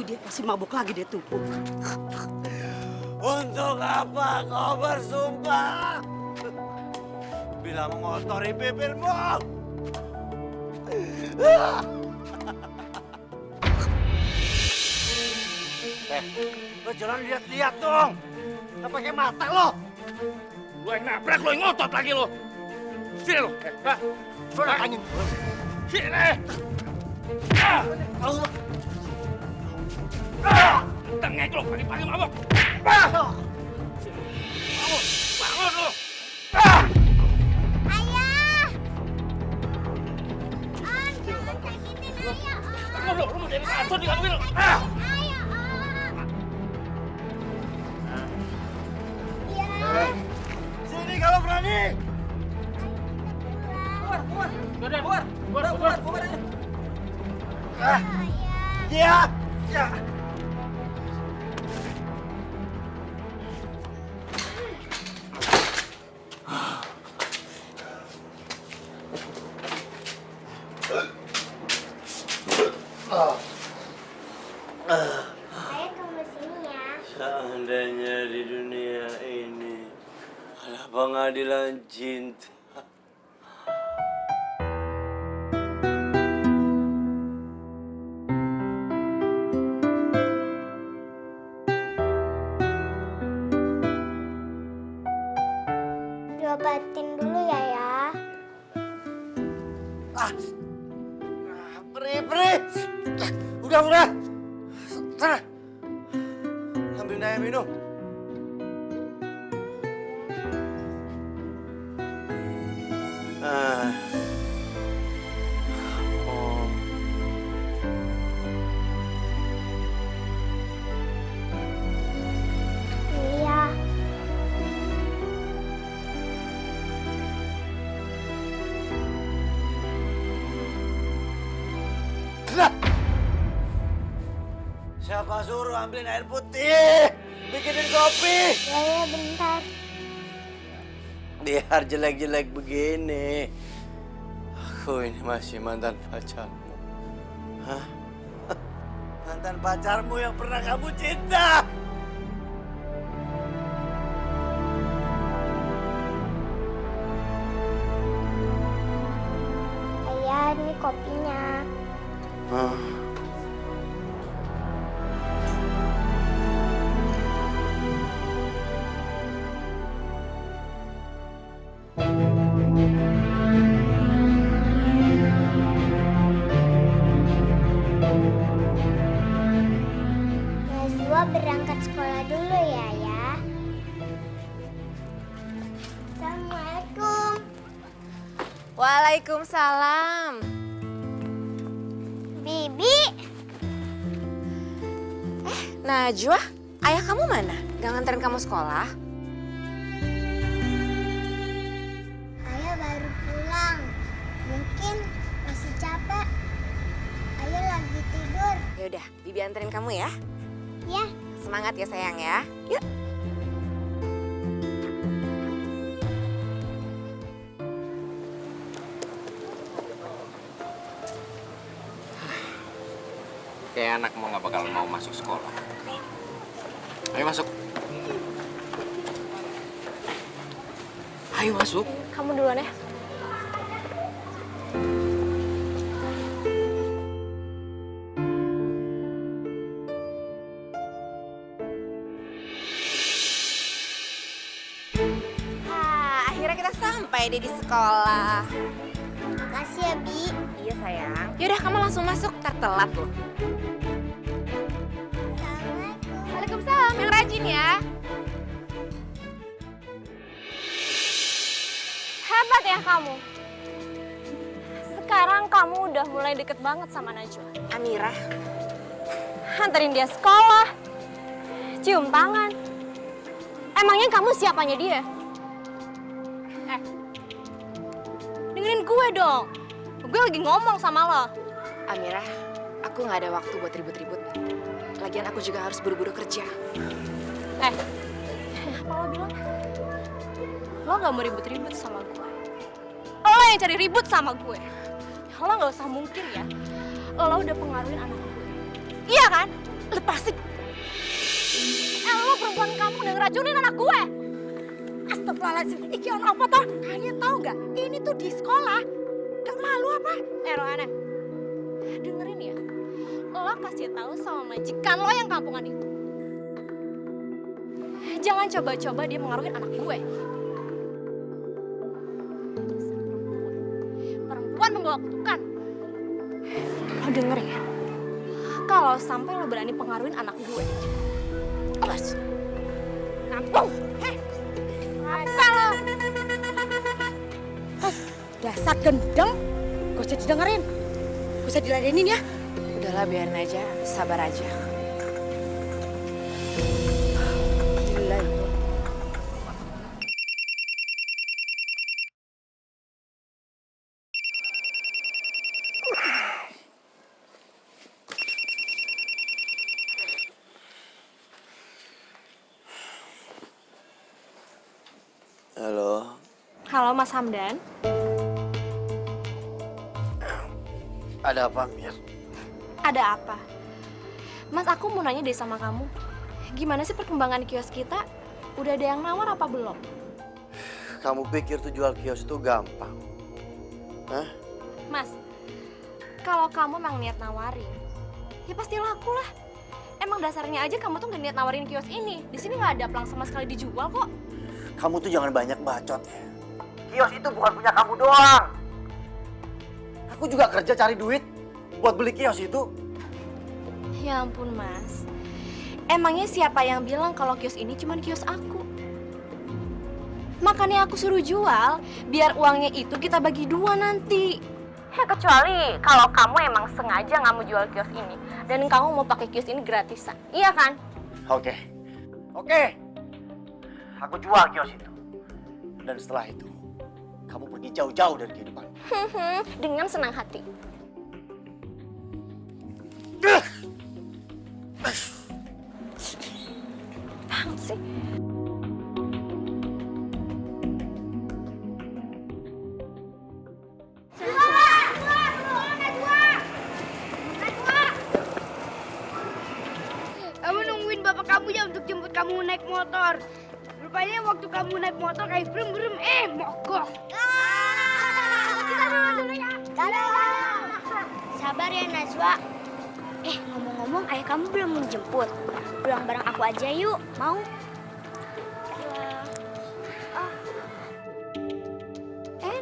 Dia pasti mabuk lagi dia tuh. Untuk apa kau bersumpah? Bila mengotori bibirmu. Lo jangan lihat-lihat dong. Nggak pakai mata lo. Lo yang nabrak, lo yang ngotot lagi lo. Sini lo. Sudah angin. Sini. Tengek lo, pagi-pagi mabok. Bangun lo. Ayah! Om, jangan sakitin ayah, Om. Bangun lo mau jadi racun di kamu ini. Ayah, Om. Ya. Sini kalau berani. Keluar. Ayah. Dia. Ya. Ayah tunggu sini ya. Seandainya di dunia ini ada pengadilan cinta. Diobatin dulu ya. Peri. Udah. Sana. Ambil Naya minum. Oh. Iya. Siapa suruh ambilin air putih? Bikinin kopi. Ya, bentar. Biar jelek-jelek begini. Aku ini masih mantan pacarmu. Hah? Mantan pacarmu yang pernah kamu cinta. Ayah, ini kopinya. Najwa berangkat sekolah dulu ya, Ayah. Assalamualaikum. Waalaikumsalam. Bibi. Najwa, ayah kamu mana? Gak nganterin kamu sekolah? Ayah baru pulang. Mungkin masih capek. Ayah lagi tidur. Yaudah, Bibi anterin kamu ya. Ya. Semangat ya sayang ya. Yuk. Kayak anak mau nggak bakal mau masuk sekolah. Ayo masuk. Ayo masuk. Kamu duluan ya. Akhirnya kita sampai deh di sekolah. Makasih ya, Bi. Iya sayang. Yaudah kamu langsung masuk, ntar telat loh. Assalamualaikum. Waalaikumsalam, yang rajin ya. Hebat ya kamu. Sekarang kamu udah mulai deket banget sama Najwa. Amirah, Anterin dia sekolah, cium tangan. Emangnya kamu siapanya dia? Dengerin gue dong. Gue lagi ngomong sama lo. Amirah, aku nggak ada waktu buat ribut-ribut. Lagian aku juga harus buru-buru kerja. Apa lo bilang? Lo gak mau ribut-ribut sama gue. Lo yang cari ribut sama gue. lo nggak usah mungkir ya. Lo udah pengaruhin anak gue. Iya kan? Lepasin. Lo perempuan kamu udah ngeracunin anak gue. Astagfirullahaladzim, iki ono apa toh? Kalian tahu nggak? Ini tuh di sekolah. Gak malu apa? Rohana, dengerin ya. Lo kasih tahu sama majikan lo yang kampungan itu. Jangan coba-coba dia mengaruhin anak gue. Perempuan membawa kutukan. Lo denger ya. Kalau sampai lo berani pengaruhin anak gue. Awas. Kampung. Apa lo? Dasar gendeng. Gak usah didengerin. Gak usah diladenin ya. Udahlah biarin aja, sabar aja. Gila itu. Halo. Halo Mas Hamdan. Ada apa, Mir? Ada apa? Mas, aku mau nanya deh sama kamu. Gimana sih perkembangan kios kita? Udah ada yang nawar apa belum? Kamu pikir tuh jual kios itu gampang? Hah? Mas, kalau kamu emang niat nawarin, ya pasti laku lah. Emang dasarnya aja kamu tuh gak niat nawarin kios ini. Di sini nggak ada pelang sama sekali dijual kok. Kamu tuh jangan banyak bacot ya. Kios itu bukan punya kamu doang. Aku juga kerja cari duit buat beli kios itu. Ya ampun Mas, emangnya siapa yang bilang kalau kios ini cuma kios aku? Makanya aku suruh jual, biar uangnya itu kita bagi dua nanti. Ya kecuali kalau kamu emang sengaja nggak mau jual kios ini dan kamu mau pakai kios ini gratisan, iya kan? Oke. Aku jual kios itu. Dan setelah itu, kamu pergi jauh-jauh dari kehidupan. Dengan senang hati. Apaan sih? Kamu nungguin bapak kamu ya untuk jemput kamu naik motor. Rupanya waktu kamu naik motor kayak brem-brem, mogok. Kita dulu ya. Sabar ya Najwa. Ngomong-ngomong ayah kamu belum menjemput. Pulang bareng aku aja yuk, mau?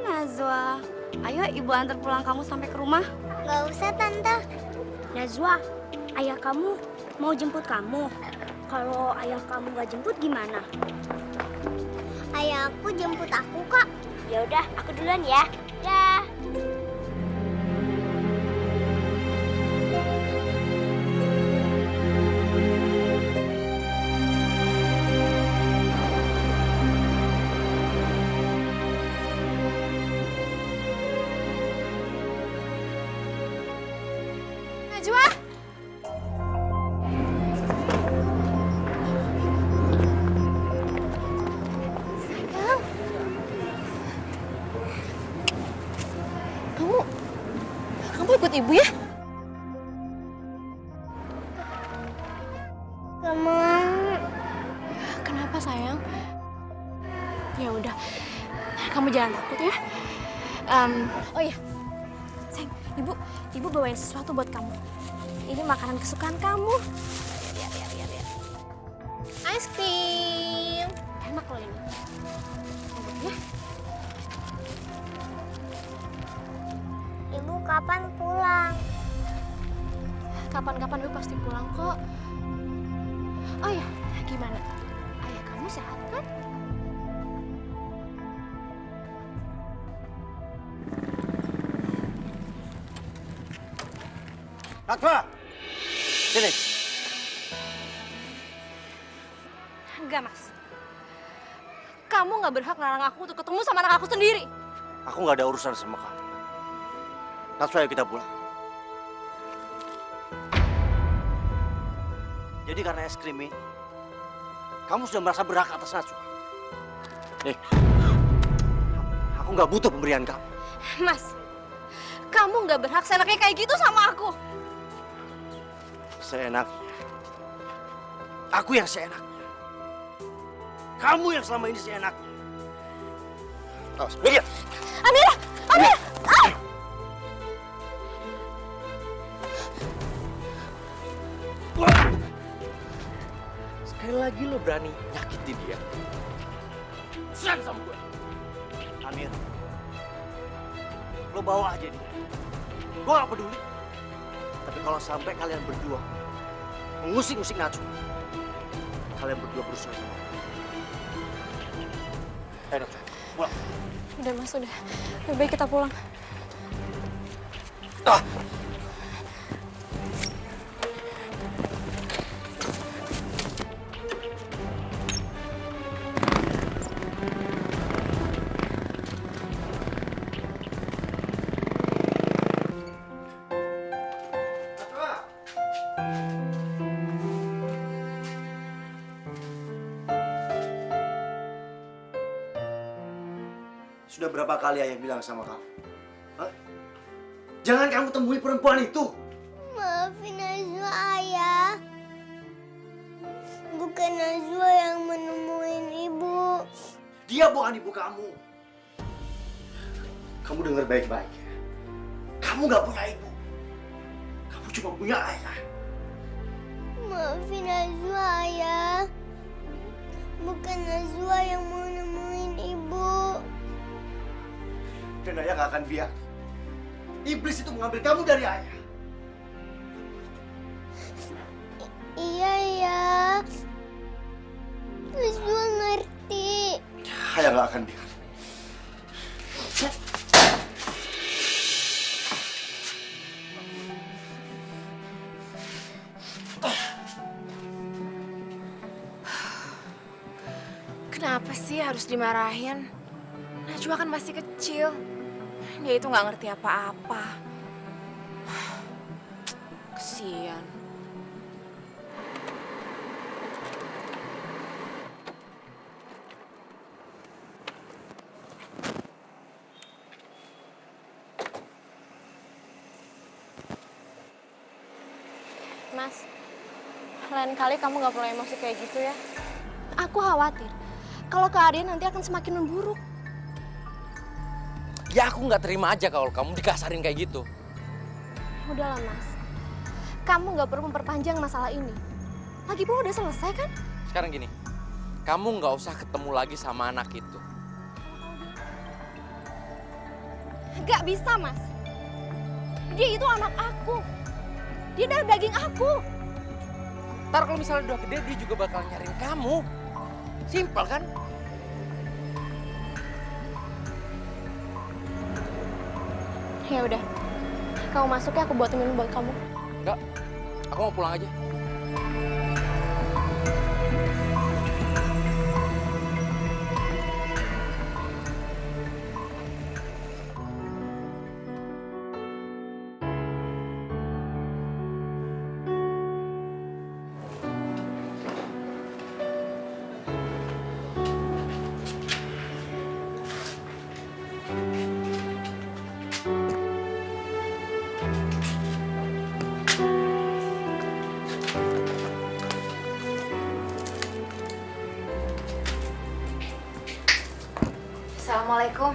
Najwa, ayo ibu antar pulang kamu sampai ke rumah. Gak usah Tante. Najwa, ayah kamu mau jemput kamu. Kalau ayah kamu gak jemput gimana? Ayah aku jemput aku kok. Ya udah, aku duluan ya. Ya. Najwa. Sayang. Kamu ikut ibu ya? Gak mau. Kenapa sayang? Ya udah, kamu jangan takut ya. Oh iya, sayang, ibu bawain sesuatu buat kamu. Ini makanan kesukaan kamu. Lihat. Ice cream. Enak loh ini. Coba ya. Ibu kapan pulang? Kapan-kapan ibu pasti pulang kok. Oh ya, gimana? Ayah kamu sehat kan? Najwa! Sini. Enggak, Mas. Kamu nggak berhak larang aku untuk ketemu sama anak aku sendiri. Aku nggak ada urusan sama kamu. Najwa, ayo kita pulang. Jadi karena es krim ini, kamu sudah merasa berhak atas Najwa. Nih, aku nggak butuh pemberian kamu. Mas, Kamu nggak berhak seenaknya kayak gitu sama aku. Seenaknya. Aku yang seenaknya. Kamu yang selama ini seenaknya. Awas, minggir. Amira! Amira! Ah! Sekali lagi lo berani nyakitin dia. Serang sama gue. Amir. Lo bawa aja dia. Gue gak peduli. Tapi kalau sampai kalian berdua mengusik-usik Najwa, kalian berdua berusaha sama aku. Ayo, Najwa, pulang. Udah Mas, udah. Lebih baik kita pulang. Ah. Sudah berapa kali ayah bilang sama kamu? Hah? Jangan kamu temui perempuan itu. Maafin Najwa, Ayah. Bukan Najwa yang menemuin ibu. Dia bukan ibu kamu. Kamu dengar baik-baik ya. Kamu gak punya ibu. Kamu cuma punya ayah. Maafin Najwa, Ayah. Bukan Najwa yang mau nemuin ibu. Dan ayah gak akan biar iblis itu mengambil kamu dari ayah. Iya, ya. Najwa ngerti. Ayah gak akan biar. Kenapa sih harus dimarahin? Najwa kan masih kecil. Dia itu nggak ngerti apa-apa. Kesian. Mas, lain kali kamu nggak perlu emosi kayak gitu ya. Aku khawatir kalau keadaan nanti akan semakin memburuk. Ya aku nggak terima aja kalau kamu dikasarin kayak gitu. Udahlah Mas, kamu nggak perlu memperpanjang masalah ini. Lagi pula udah selesai kan? Sekarang gini, kamu nggak usah ketemu lagi sama anak itu. Gak bisa Mas. Dia itu anak aku. Dia darah daging aku. Ntar kalau misalnya udah gede dia juga bakal nyariin kamu. Simpel kan? Ya udah, kamu masuk ya, aku buatin minum buat kamu. Enggak, aku mau pulang aja. Assalamualaikum.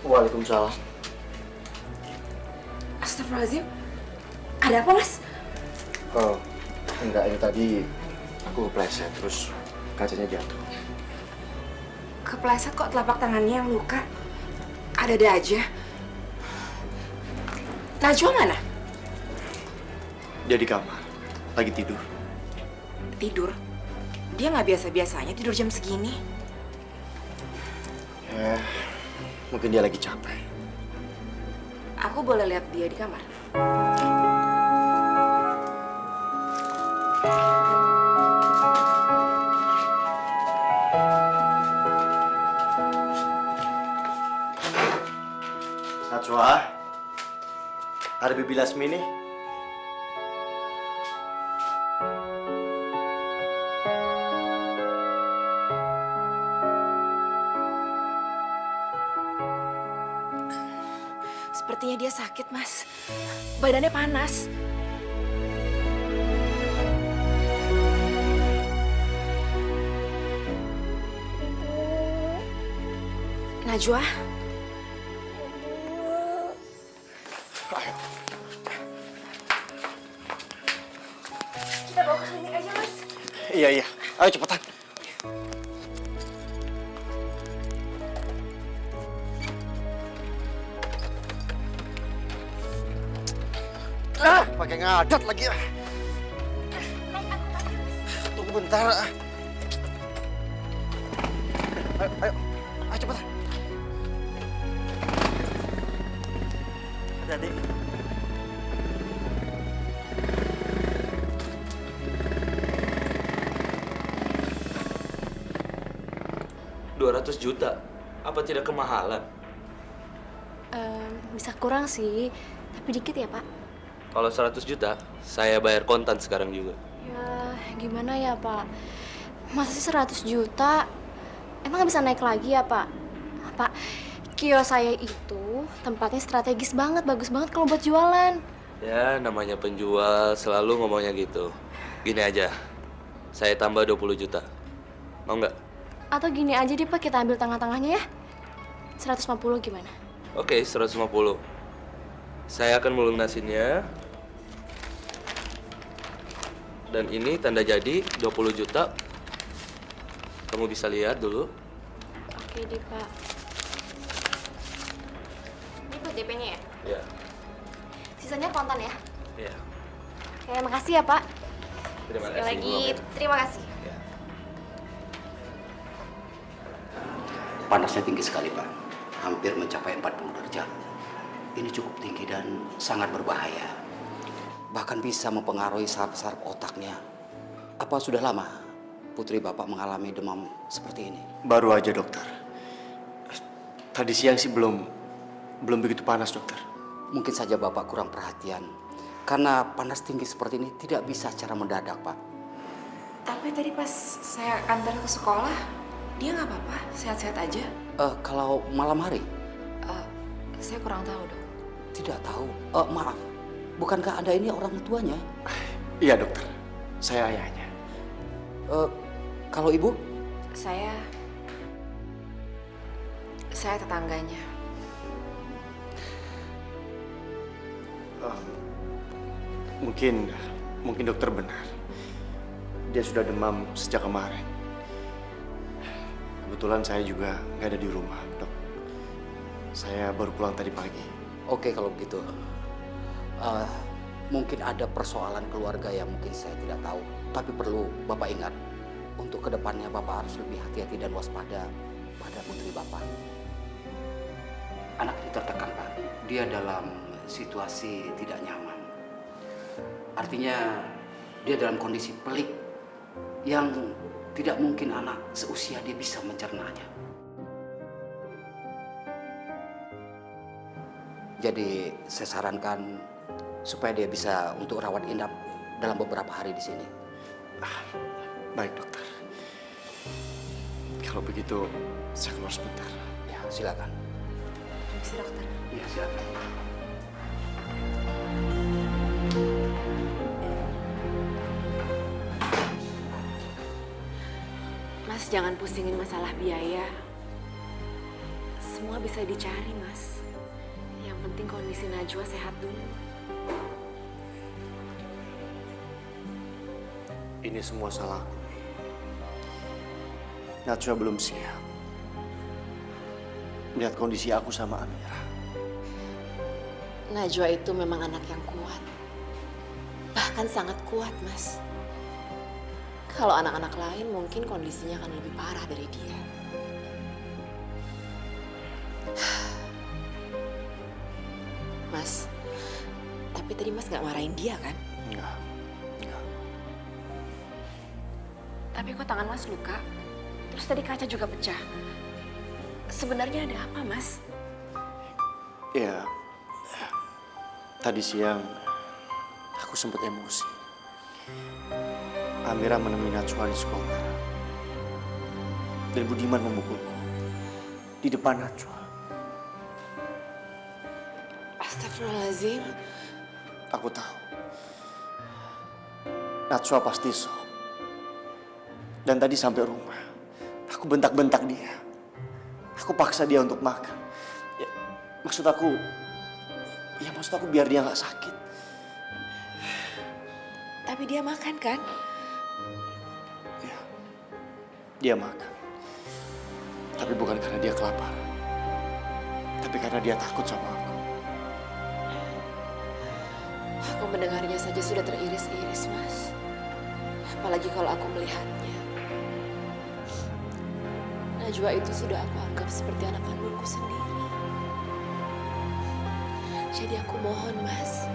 Waalaikumsalam. Astagfirullahaladzim. Ada apa, Mas? Oh, enggak, ini tadi aku kepleset terus kacanya jatuh. Kepleset kok telapak tangannya yang luka? Ada-ada aja. Najwa mana? Dia di kamar, lagi tidur. Tidur? Dia nggak biasa-biasanya tidur jam segini. Ya, mungkin dia lagi capek. Aku boleh lihat dia di kamar? Najwa, ada Bibi Lasmi nih. Sepertinya dia sakit, Mas. Badannya panas. Najwa? Kita bawa ke klinik aja, Mas. Iya, iya. Ayo cepetan. Pakai ngadat lagi. Tunggu bentar. Ayo, cepetan. Hati-hati. 200 juta? Apa tidak kemahalan? Bisa kurang sih, tapi dikit ya Pak. Kalau 100 juta, saya bayar kontan sekarang juga. Ya gimana ya Pak? Masa sih 100 juta? Emang nggak bisa naik lagi ya Pak? Pak, kios saya itu tempatnya strategis banget, bagus banget kalau buat jualan. Ya, namanya penjual selalu ngomongnya gitu. Gini aja, saya tambah 20 juta. Mau nggak? Atau gini aja deh Pak, kita ambil tengah-tengahnya ya. 150 gimana? Oke, 150. Saya akan melunasinnya. Dan ini tanda jadi 20 juta. Kamu bisa lihat dulu. Oke deh Pak. Ini buat DP-nya ya? Ya. Sisanya kontan ya? Ya. Oke, makasih ya Pak. Terima Sekali kasih. lagi, Bu. terima kasih. Ya. Panasnya tinggi sekali, Pak. Hampir mencapai 40 derajat. Ini cukup tinggi dan sangat berbahaya. Bahkan bisa mempengaruhi saraf-saraf otaknya. Apa sudah lama putri Bapak mengalami demam seperti ini? Baru aja, dokter. Tadi siang sih belum begitu panas, dokter. Mungkin saja Bapak kurang perhatian. Karena panas tinggi seperti ini tidak bisa secara mendadak, Pak. Tapi tadi pas saya antar ke sekolah, dia nggak apa-apa, sehat-sehat aja. Kalau malam hari? Saya kurang tahu, Dok. Tidak tahu. Maaf, bukankah Anda ini orang tuanya? Iya, dokter. Saya ayahnya. Kalau Ibu? Saya tetangganya. Mungkin dokter benar. Dia sudah demam sejak kemarin. Kebetulan saya juga nggak ada di rumah, dok. Saya baru pulang tadi pagi. Oke, kalau begitu. Mungkin ada persoalan keluarga yang mungkin saya tidak tahu. Tapi perlu Bapak ingat, untuk kedepannya Bapak harus lebih hati-hati dan waspada pada putri Bapak. Anak ini tertekan, Pak. Dia dalam situasi tidak nyaman. Artinya dia dalam kondisi pelik yang tidak mungkin anak seusia dia bisa mencernanya. Jadi saya sarankan supaya dia bisa untuk rawat inap dalam beberapa hari di sini. Baik, dokter. Kalau begitu, saya keluar sebentar. Ya, silakan. Permisi, Dokter. Iya, silakan. Mas, jangan pusingin masalah biaya. Semua bisa dicari, Mas. Yang penting kondisi Najwa sehat dulu. Ini semua salahku. Najwa belum siap melihat kondisi aku sama Amira. Najwa itu memang anak yang kuat. Bahkan sangat kuat, Mas. Kalau anak-anak lain mungkin kondisinya akan lebih parah dari dia. Mas, tapi tadi Mas gak marahin dia kan? Enggak. Tapi kok tangan Mas luka? Terus tadi kaca juga pecah. Sebenarnya ada apa, Mas? Ya, tadi siang aku sempat emosi. Amira menemui Najwa di sekolah. Dan Budiman memukulku di depan Najwa. Astagfirullahaladzim. Aku tahu. Najwa pasti shock. Dan tadi sampai rumah, aku bentak-bentak dia. Aku paksa dia untuk makan. Ya, maksud aku biar dia nggak sakit. Tapi dia makan kan? Ya, dia makan. Tapi bukan karena dia kelaparan. Tapi karena dia takut sama aku. Aku mendengarnya saja sudah teriris-iris, Mas. Apalagi kalau aku melihatnya. Najwa itu sudah aku anggap seperti anak kandungku sendiri. Jadi aku mohon, Mas.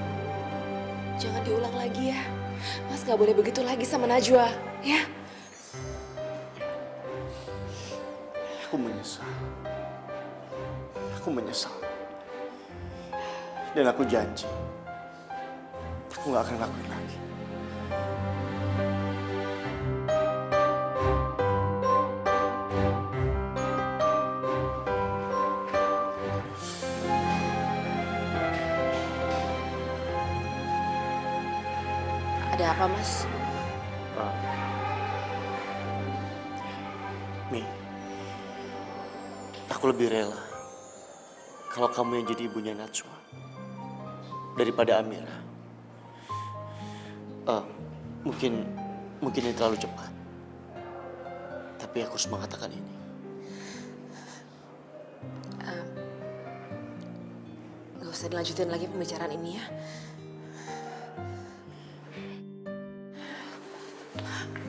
Jangan diulang lagi ya. Mas gak boleh begitu lagi sama Najwa, ya? Aku menyesal. Aku menyesal. Dan aku janji, aku gak akan lakuin lagi. Ada apa, Mas? Mi, aku lebih rela kalau kamu yang jadi ibunya Najwa daripada Amira. Mungkin ini terlalu cepat, tapi aku harus mengatakan ini. Gak usah dilanjutin lagi pembicaraan ini ya.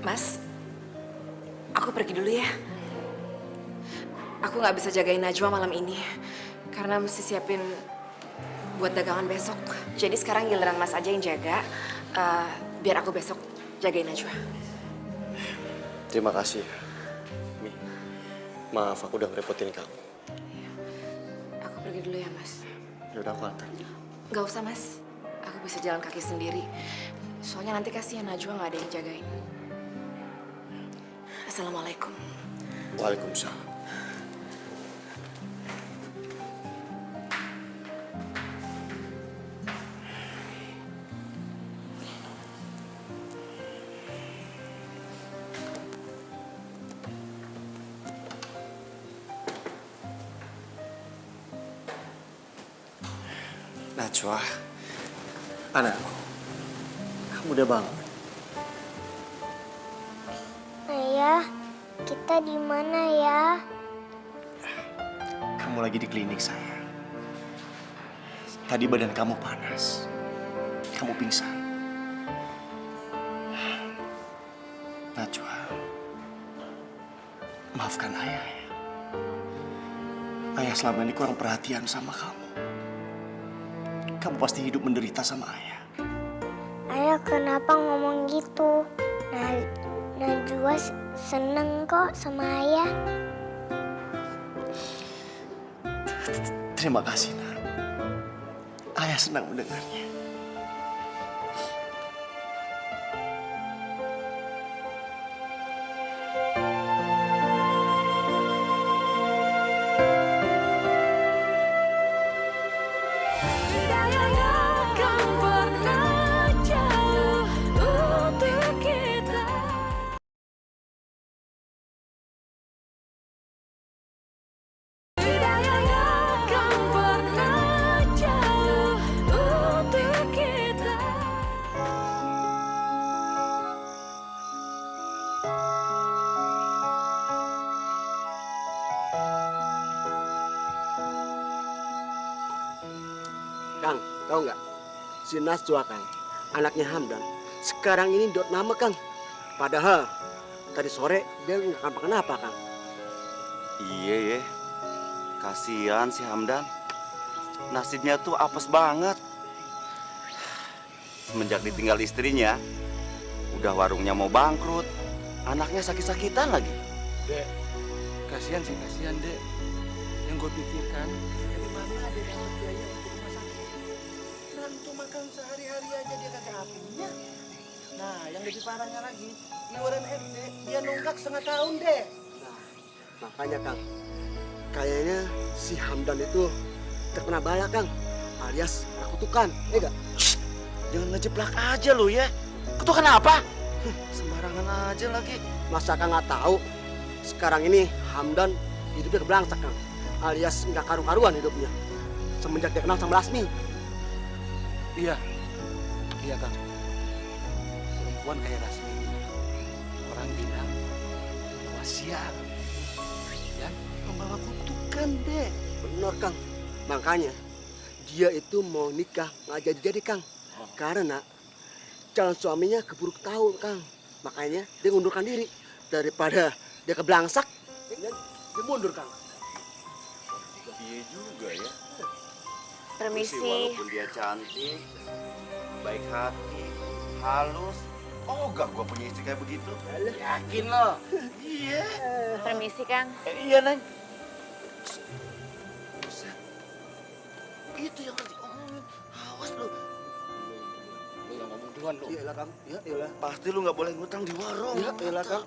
Mas, aku pergi dulu ya. Aku nggak bisa jagain Najwa malam ini karena mesti siapin buat dagangan besok. Jadi sekarang giliran Mas aja yang jaga, biar aku besok jagain Najwa. Terima kasih, Mi. Maaf aku udah ngerepotin kamu. Aku pergi dulu ya, Mas. Yaudah aku antar. Nggak usah, Mas. Aku bisa jalan kaki sendiri. Soalnya nanti kasihan Najwa nggak ada yang jagain. Assalamualaikum. Waalaikumsalam. Najwa, anakku, kamu udah bangun? Ayah, kita di mana ya? Kamu lagi di klinik saya. Tadi badan kamu panas. Kamu pingsan. Najwa, maafkan ayah ya. Ayah selama ini kurang perhatian sama kamu. Kamu pasti hidup menderita sama ayah. Ayah kenapa ngomong gitu? Najwa seneng kok sama ayah. Terima kasih, Nak. Ayah senang mendengarnya. Kang, tahu nggak? Si Najwa Kang, anaknya Hamdan. Sekarang ini dot nama Kang. Padahal tadi sore dia nggak makan apa Kang. Iya ya, kasihan si Hamdan. Nasibnya tuh apes banget. Semenjak ditinggal istrinya, udah warungnya mau bangkrut. Anaknya sakit-sakitan lagi. Dek, kasihan sih, kasihan Dek. Yang gue pikirkan, dari mana ada yang biaya untuk rumah sakit? Nah, untuk makan sehari-hari aja dia kagak punya. Nah, yang lebih parahnya lagi, iuran RT dia nunggak setengah tahun, Dek. Nah, makanya Kang, kayaknya si Hamdan itu terkena bala Kang. alias kutukan, ya gak? Jangan ngejeplak aja lo ya. Kutukan apa? Sembarangan aja lagi. Masa Kang nggak tahu? Sekarang ini Hamdan hidupnya kebelangsak Kang, alias nggak karu-karuan hidupnya. Semenjak dia kenal sama Lasmi. Iya, iya Kang. Perempuan kayak Lasmi, orang bilang bawa sial, ya membawa kutukan deh. Bener Kang, makanya dia itu mau nikah nggak jadi Kang, karena calon suaminya keburu tahu Kang. Makanya dia ngundurkan diri daripada dia kebelangsak, dia mundur Kang. Iya juga ya. Permisi. Walaupun dia cantik, baik hati, halus, oh gak gua punya istri kayak begitu. Yakin lo? Iya. Permisi, Kang. Iya Neng. Buset. Itu yang nanti omongin. Awas lu. Lu yang ngomong duluan lu. Iyalah Kang, iyalah. Pasti lu nggak boleh ngutang di warung. Iyalah Kang.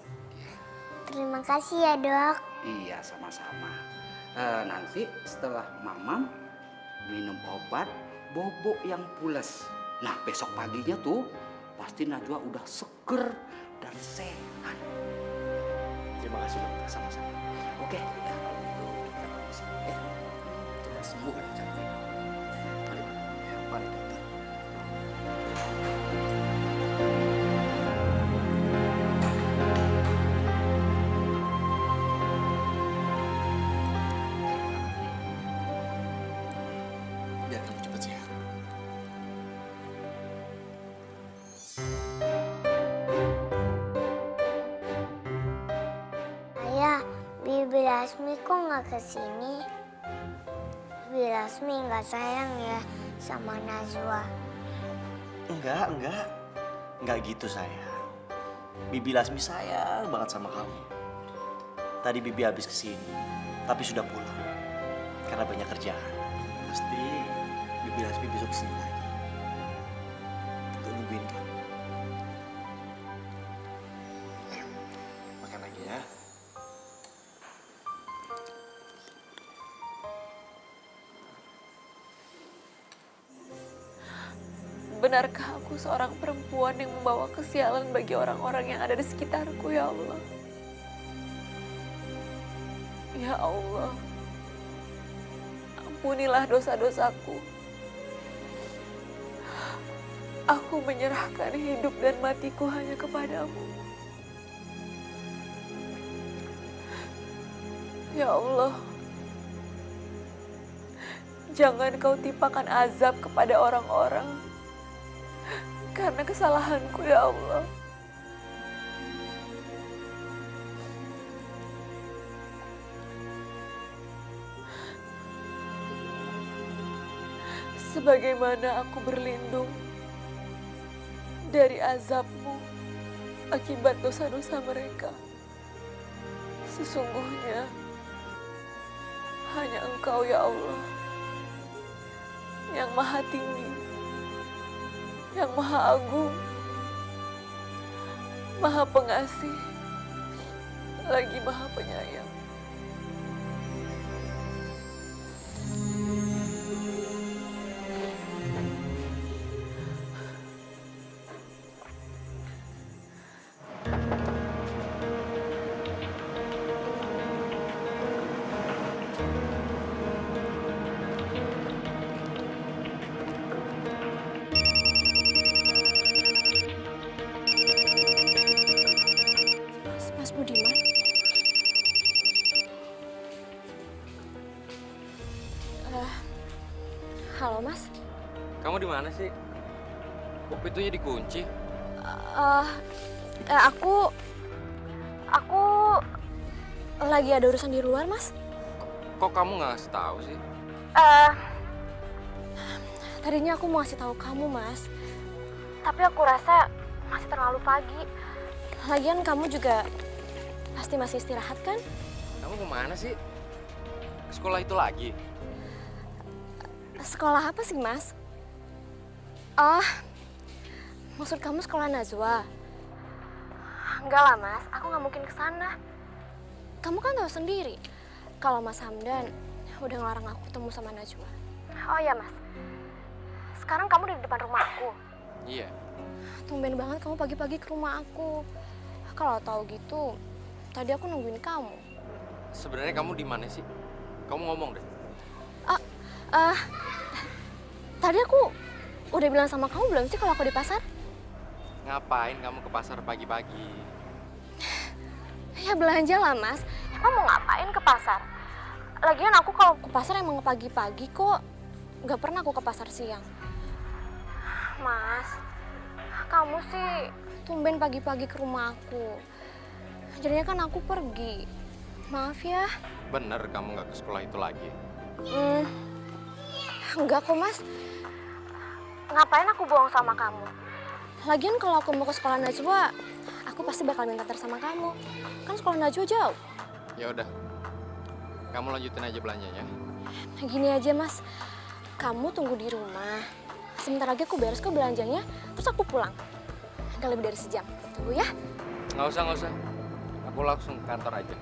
Terima kasih ya dok. Iya, sama-sama. Nanti setelah Mamam minum obat Bobo yang pules. Nah, besok paginya tuh pasti Najwa udah seger dan sehat. Terima kasih dokter, sama-sama. Oke, kalau gitu kita bisa ya. Kita sembuh kan cantik. Mari, Mari dokter. Biar kamu cepat sehat. Ayah, Bibi Lasmi kok nggak kesini? Bibi Lasmi nggak sayang ya sama Najwa. Enggak. Enggak gitu sayang. Bibi Lasmi sayang banget sama kamu. Tadi Bibi habis kesini, tapi sudah pulang. Karena banyak kerjaan. Pasti Bibi Lasmi besok kesini lagi. Untuk nungguin kamu. Ayo, makan lagi ya. Benarkah aku seorang perempuan yang membawa kesialan bagi orang-orang yang ada di sekitarku, ya Allah? Ya Allah, ampunilah dosa-dosaku. Aku menyerahkan hidup dan matiku hanya kepadamu. Ya Allah, jangan kau timpakan azab kepada orang-orang karena kesalahanku, ya Allah. Sebagaimana aku berlindung dari azab-Mu akibat dosa-dosa mereka, sesungguhnya hanya Engkau, ya Allah, yang Maha Tinggi, yang Maha Agung, Maha Pengasih, lagi Maha Penyayang. Mas Budiman? Halo Mas. Kamu di mana sih? Kok pintunya dikunci? Aku lagi ada urusan di luar, Mas. Kok kamu nggak ngasih tahu sih? Tadinya aku mau ngasih tahu kamu, Mas. Tapi aku rasa masih terlalu pagi. Lagian kamu juga pasti masih istirahat kan? Kamu kemana sih? Ke sekolah itu lagi? Sekolah apa sih, Mas? Oh, maksud kamu sekolah Najwa? Enggak lah, Mas. Aku nggak mungkin ke sana. Kamu kan tahu sendiri kalau Mas Hamdan udah ngelarang aku ketemu sama Najwa. Oh ya, Mas. sekarang kamu di depan rumah aku. Iya. Tumben banget kamu pagi-pagi ke rumah aku. Kalau tahu gitu, tadi aku nungguin kamu. Sebenarnya kamu di mana sih? Kamu ngomong deh. Tadi aku udah bilang sama kamu belum sih kalau aku di pasar? Ngapain kamu ke pasar pagi-pagi? Ya belanja lah, Mas. Emang mau ngapain ke pasar? Lagian aku kalau ke pasar emang pagi-pagi kok. Nggak pernah aku ke pasar siang. Mas, kamu sih tumben pagi-pagi ke rumah aku. Jadinya kan aku pergi. Maaf ya. Bener kamu nggak ke sekolah itu lagi? Enggak kok, Mas. Ngapain aku bohong sama kamu? Lagian kalau aku mau ke sekolah Najwa, aku pasti bakal minta antar sama kamu. Kan sekolah Najwa jauh. Ya udah. Kamu lanjutin aja belanjanya. Nah, gini aja, Mas. Kamu tunggu di rumah. Sebentar lagi aku beres ke belanjanya, terus aku pulang. Nggak lebih dari sejam. Tunggu ya. Nggak usah. Aku langsung ke kantor aja.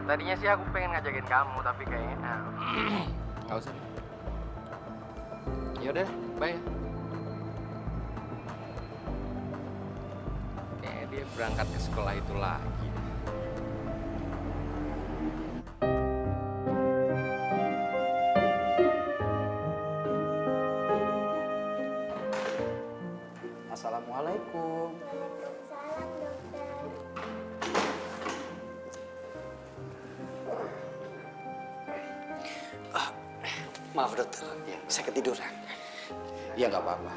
Tadinya sih aku pengen ngajakin kamu, tapi kayaknya nggak usah. Ya udah, bye. Kayaknya dia berangkat ke sekolah itu lagi. Assalamualaikum. Waalaikumsalam, dokter. Maaf dokter, saya ketiduran. Ya nggak apa-apa.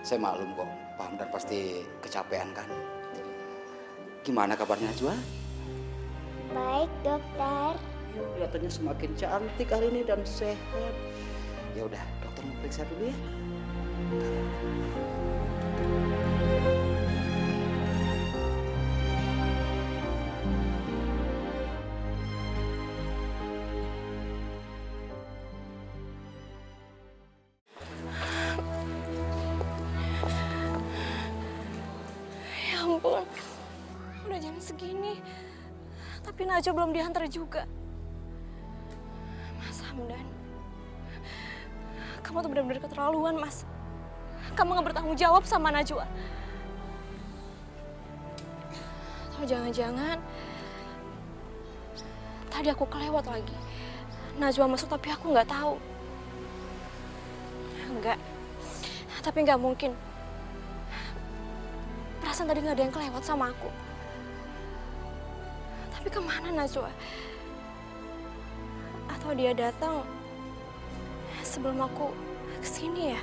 Saya maklum kok, Pak Hamdan pasti kecapean kan. Gimana kabarnya Najwa? Baik, dokter. Kelihatannya semakin cantik hari ini dan sehat. Ya udah, dokter mau periksa dulu ya. Ya ampun, udah jam segini, tapi Najwa belum diantar juga. Mas Hamdan, kamu tuh benar-benar keterlaluan, Mas. Kamu nggak bertanggung jawab sama Najwa. Atau jangan-jangan tadi aku kelewat lagi. Najwa masuk tapi aku nggak tahu. Enggak, tapi nggak mungkin. Perasaan tadi nggak ada yang kelewat sama aku. Tapi kemana Najwa? Atau dia datang sebelum aku kesini ya?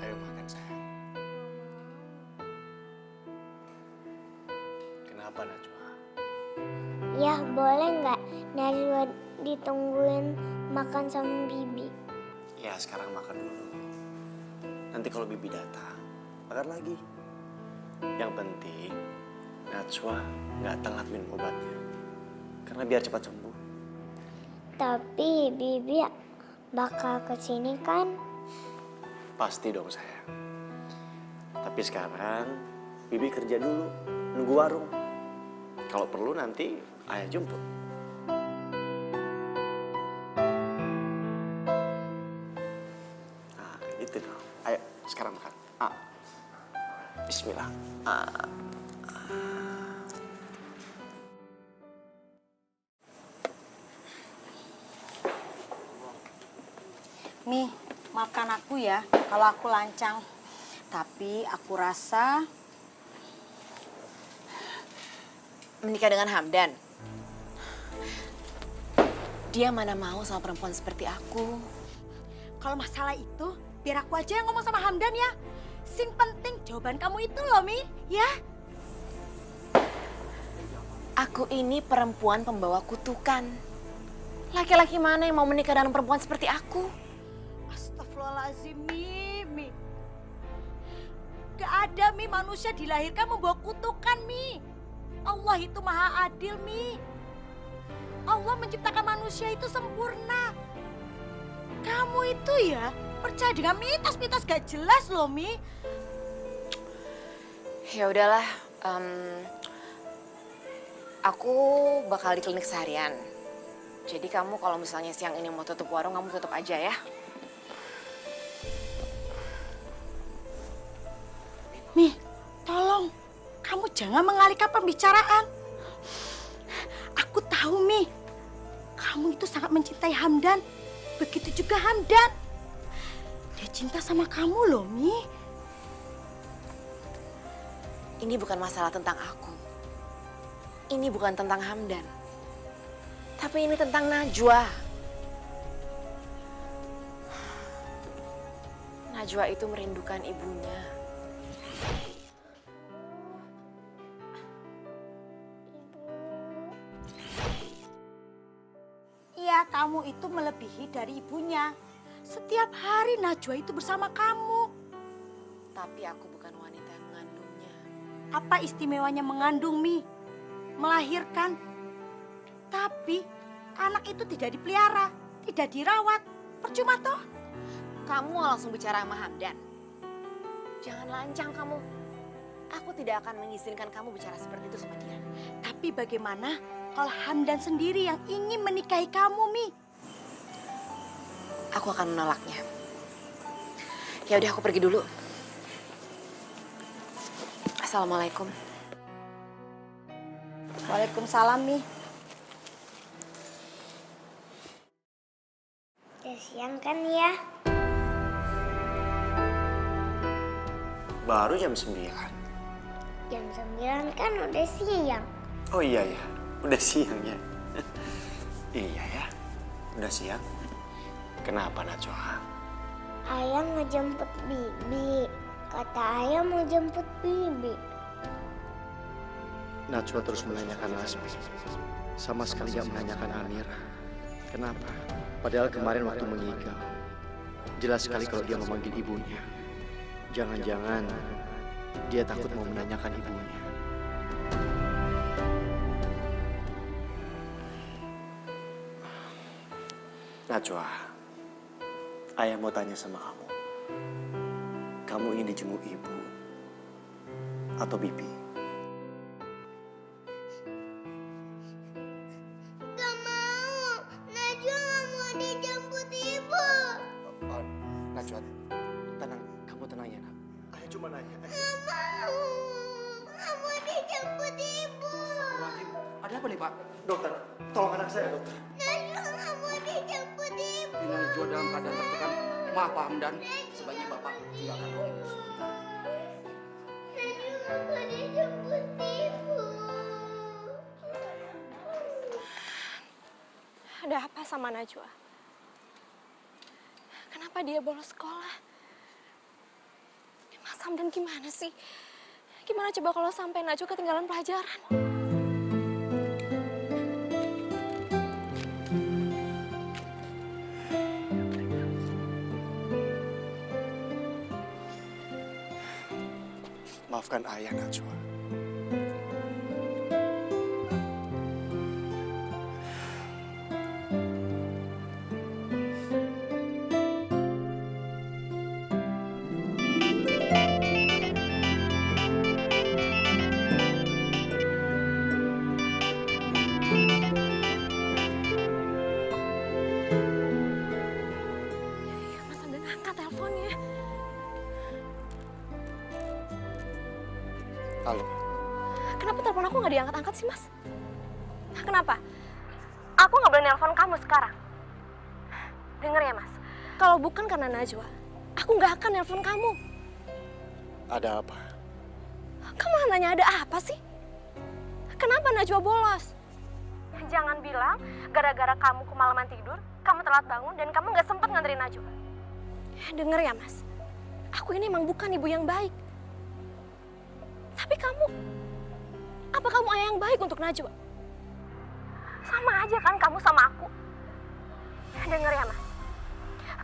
Ayo makan sayang. Kenapa Najwa? Ya, boleh nggak Najwa ditungguin makan sama Bibi? Ya sekarang makan dulu. Nanti kalau Bibi datang, makan lagi. Yang penting Najwa nggak telat minum obatnya. Karena biar cepat sembuh. Tapi Bibi bakal kesini kan? Pasti dong sayang. Tapi sekarang Bibi kerja dulu, nunggu warung. Kalau perlu nanti ayah jemput. Nah gitu dong. Ayo sekarang makan. Bismillah. Mi, maafkan aku ya kalau aku lancang. Tapi aku rasa Menikah dengan Hamdan. Dia mana mau sama perempuan seperti aku. kalau masalah itu biar aku aja yang ngomong sama Hamdan ya. Sing penting jawaban kamu itu loh, Mi. Ya. Aku ini perempuan pembawa kutukan. Laki-laki mana yang mau menikah dengan perempuan seperti aku? Astagfirullahaladzim, Mi. Gak ada, Mi, manusia dilahirkan membawa kutukan, Mi. Allah itu maha adil, Mi. Allah menciptakan manusia itu sempurna. Kamu itu ya percaya dengan mitos-mitos gak jelas loh, Mi. Ya udahlah, aku bakal di klinik seharian. Jadi kamu kalau misalnya siang ini mau tutup warung, kamu tutup aja ya. Mi, tolong. Kamu jangan mengalihkan pembicaraan. Aku tahu, Mi. Kamu itu sangat mencintai Hamdan. Begitu juga Hamdan. Dia cinta sama kamu loh, Mi. Ini bukan masalah tentang aku. Ini bukan tentang Hamdan. Tapi ini tentang Najwa. Najwa itu merindukan ibunya. Iya, kamu itu melebihi dari ibunya. Setiap hari Najwa itu bersama kamu. Tapi aku bukan wanita yang mengandungnya. Apa istimewanya mengandung, Mi? Melahirkan. Tapi anak itu tidak dipelihara, tidak dirawat. Percuma toh. Kamu langsung bicara sama Hamdan. Jangan lancang kamu. Aku tidak akan mengizinkan kamu bicara seperti itu sama dia. Tapi bagaimana kalau Hamdan sendiri yang ingin menikahi kamu, Mi? Aku akan menolaknya. Ya udah, aku pergi dulu. Assalamualaikum. Waalaikumsalam, Mi. Udah siang kan ya? Baru jam 9. Jam 9 kan udah siang. Oh iya ya, udah siang ya. Iya ya, udah siang. Kenapa Najwa? Ayah ngejemput Bibi. Kata ayah mau jemput Bibi. Najwa terus menanyakan Lasmi. Sama sekali gak menanyakan Amira. Kenapa? Padahal kemarin waktu mengigau, jelas sekali kalau dia memanggil ibunya. Jangan-jangan dia takut mau menanyakan ibunya. Najwa, ayah mau tanya sama kamu. Kamu ingin dijenguk ibu atau bibi? Gak mau. Najwa gak mau dijemput ibu. Oh, Najwa, tenang. Kamu tenang ya, nak. Ayah cuma nanya. Gak mau. Gak mau dijemput ibu. Ada apa nih, Pak? Dokter, tolong anak saya, dokter. Najwa gak mau dijemput ibu. Ini Najwa dalam keadaan tertekan. Maaf, Pak Hamdan. Sebaiknya Bapak tinggalkan ruang ini sebentar. Najwa gak mau dijemput ibu. Ada apa sama Najwa? Kenapa dia bolos sekolah? Mas Hamdan gimana sih? Gimana coba kalau sampai Najwa ketinggalan pelajaran? Maafkan ayah, Najwa. Mas Hamdan angkat teleponnya. Halo. Kenapa telepon aku nggak diangkat-angkat sih, Mas? Kenapa? Aku nggak boleh nelpon kamu sekarang. Dengar ya, Mas. Kalau bukan karena Najwa, aku nggak akan nelpon kamu. Ada apa? Kamu nanya ada apa sih? Kenapa Najwa bolos? Jangan bilang gara-gara kamu kemalaman tidur, kamu telat bangun dan kamu nggak sempat nganterin Najwa. Dengar ya, Mas. Aku ini emang bukan ibu yang baik. Tapi kamu, apa kamu ayah yang baik untuk Najwa? Sama aja kan kamu sama aku. Dengar ya, Mas.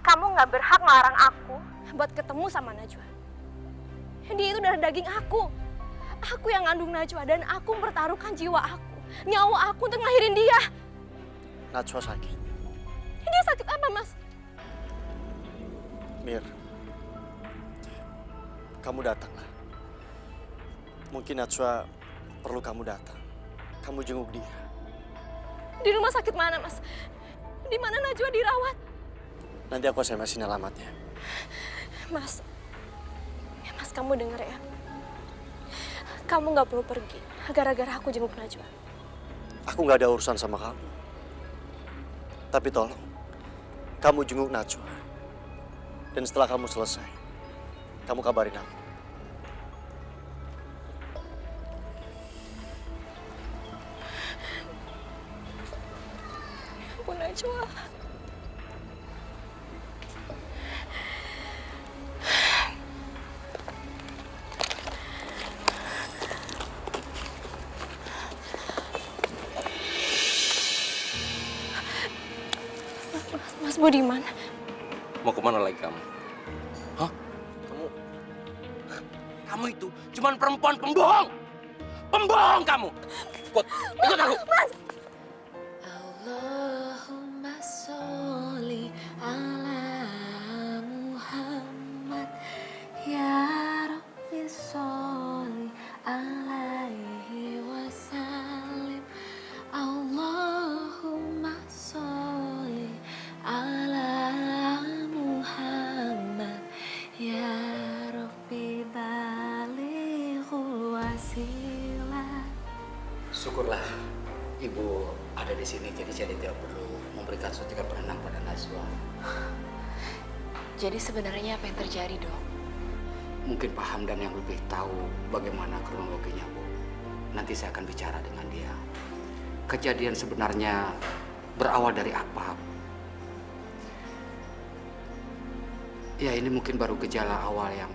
Kamu nggak berhak melarang aku buat ketemu sama Najwa. Dia itu darah daging aku. Aku yang ngandung Najwa dan aku mempertaruhkan jiwa aku, nyawa aku untuk ngelahirin dia. Najwa sakit. Dia sakit apa, Mas? Mir, kamu datanglah. Mungkin Najwa perlu kamu datang. Kamu jenguk dia. Di rumah sakit mana, Mas? Di mana Najwa dirawat? Nanti aku SMS-in alamatnya. Mas, ya Mas kamu denger ya. Kamu nggak perlu pergi gara-gara aku jenguk Najwa. Aku nggak ada urusan sama kamu. Tapi tolong, kamu jenguk Najwa. Dan setelah kamu selesai, kamu kabarin aku. Bu Najwa. Mas Budiman. Mau kemana lagi kamu? Hah? Kamu itu cuman perempuan pembohong! Pembohong kamu! Ikut aku! Mas! Allahumma sholli ala Muhammad ya Rabbi sholli alaihi wasallim. Allahumma sholli ala Muhammad ya Rabbi balighul wasilah. Syukurlah Ibu ada di sini, jadi saya tidak perlu memberikan suntikan penenang pada Najwa. Jadi sebenarnya apa yang terjadi, Dok? Mungkin Pak Hamdan yang lebih tahu bagaimana kronologinya, Bu. Nanti saya akan bicara dengan dia. Kejadian sebenarnya berawal dari apa? Ya, ini mungkin baru gejala awal yang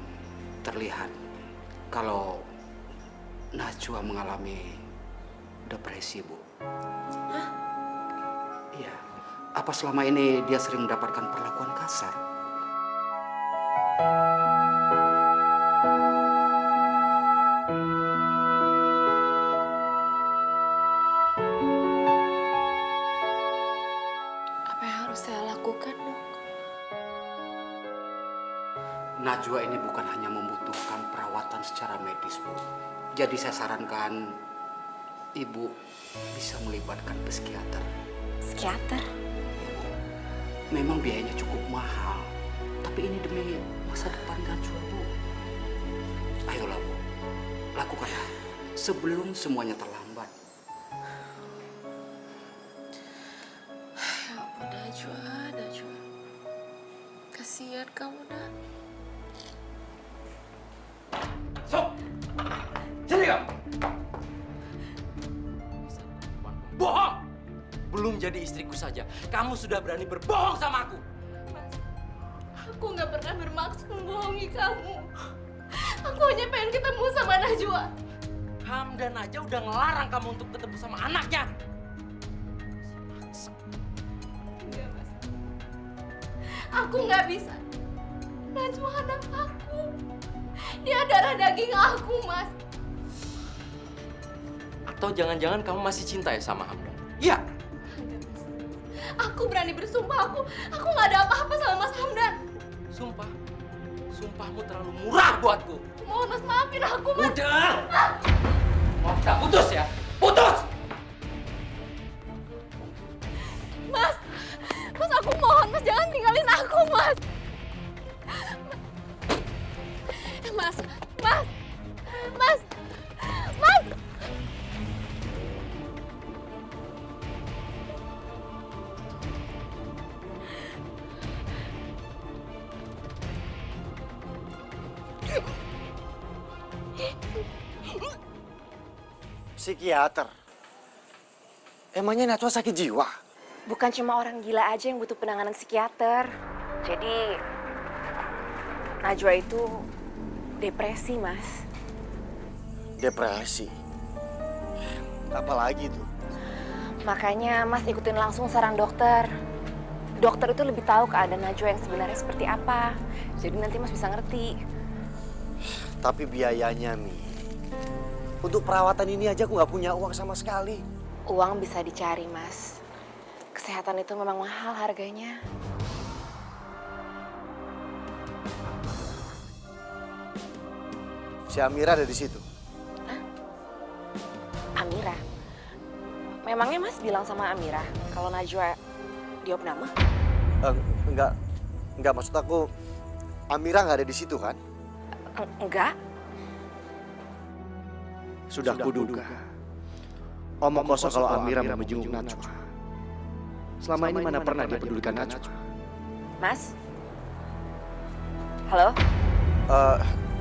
terlihat kalau Najwa mengalami depresi, Bu. Hah? Iya. Apa selama ini dia sering mendapatkan perlakuan kasar? Apa yang harus saya lakukan, Dok? Najwa ini bukan hanya membutuhkan perawatan secara medis, Bu. Jadi saya sarankan Ibu bisa melibatkan psikiater. Psikiater? Memang biayanya cukup mahal, tapi ini demi masa depan Najwa, Bu. Ayolah, Bu. Lakukanlah sebelum semuanya terlambat. Ya ampun, Najwa. Kasihan kamu, Nak. Sok! Sini kamu! Bohong! Belum jadi istriku saja, kamu sudah berani berbohong sama aku. Aku nggak pernah bermaksud membohongi kamu. Aku hanya pengen ketemu sama Najwa. Hamdan aja udah ngelarang kamu untuk ketemu sama anaknya. Enggak, Mas. Aku nggak bisa. Najwa anak aku. Dia darah daging aku, Mas. Atau jangan-jangan kamu masih cinta ya sama Hamdan? Iya. Enggak, Mas. Aku berani bersumpah aku nggak ada apa-apa sama Mas Hamdan. Sumpah. Sumpahmu terlalu murah buatku. Mohon Mas maafin aku, Mas. Udah. Mau kita putus ya? Putus! Mas, aku mohon, Mas jangan tinggalin aku, Mas. Mas. Psikiater? Emangnya Najwa sakit jiwa? Bukan cuma orang gila aja yang butuh penanganan psikiater. Jadi, Najwa itu depresi, Mas. Depresi? Apalagi tuh? Makanya Mas ikutin langsung saran dokter. Dokter itu lebih tahu keadaan Najwa yang sebenarnya seperti apa. Jadi nanti Mas bisa ngerti. Tapi biayanya, Mi. Untuk perawatan ini aja aku nggak punya uang sama sekali. Uang bisa dicari, Mas. Kesehatan itu memang mahal harganya. Si Amira ada di situ. Hah? Amira? Memangnya Mas bilang sama Amira kalau Najwa diopname? Enggak, maksud aku Amira nggak ada di situ kan? Enggak. Sudah kuduga. Omong kosong kalau Amira mau menjenguk Najwa. Selama ini mana pernah dia pedulikan Najwa? Mas? Halo?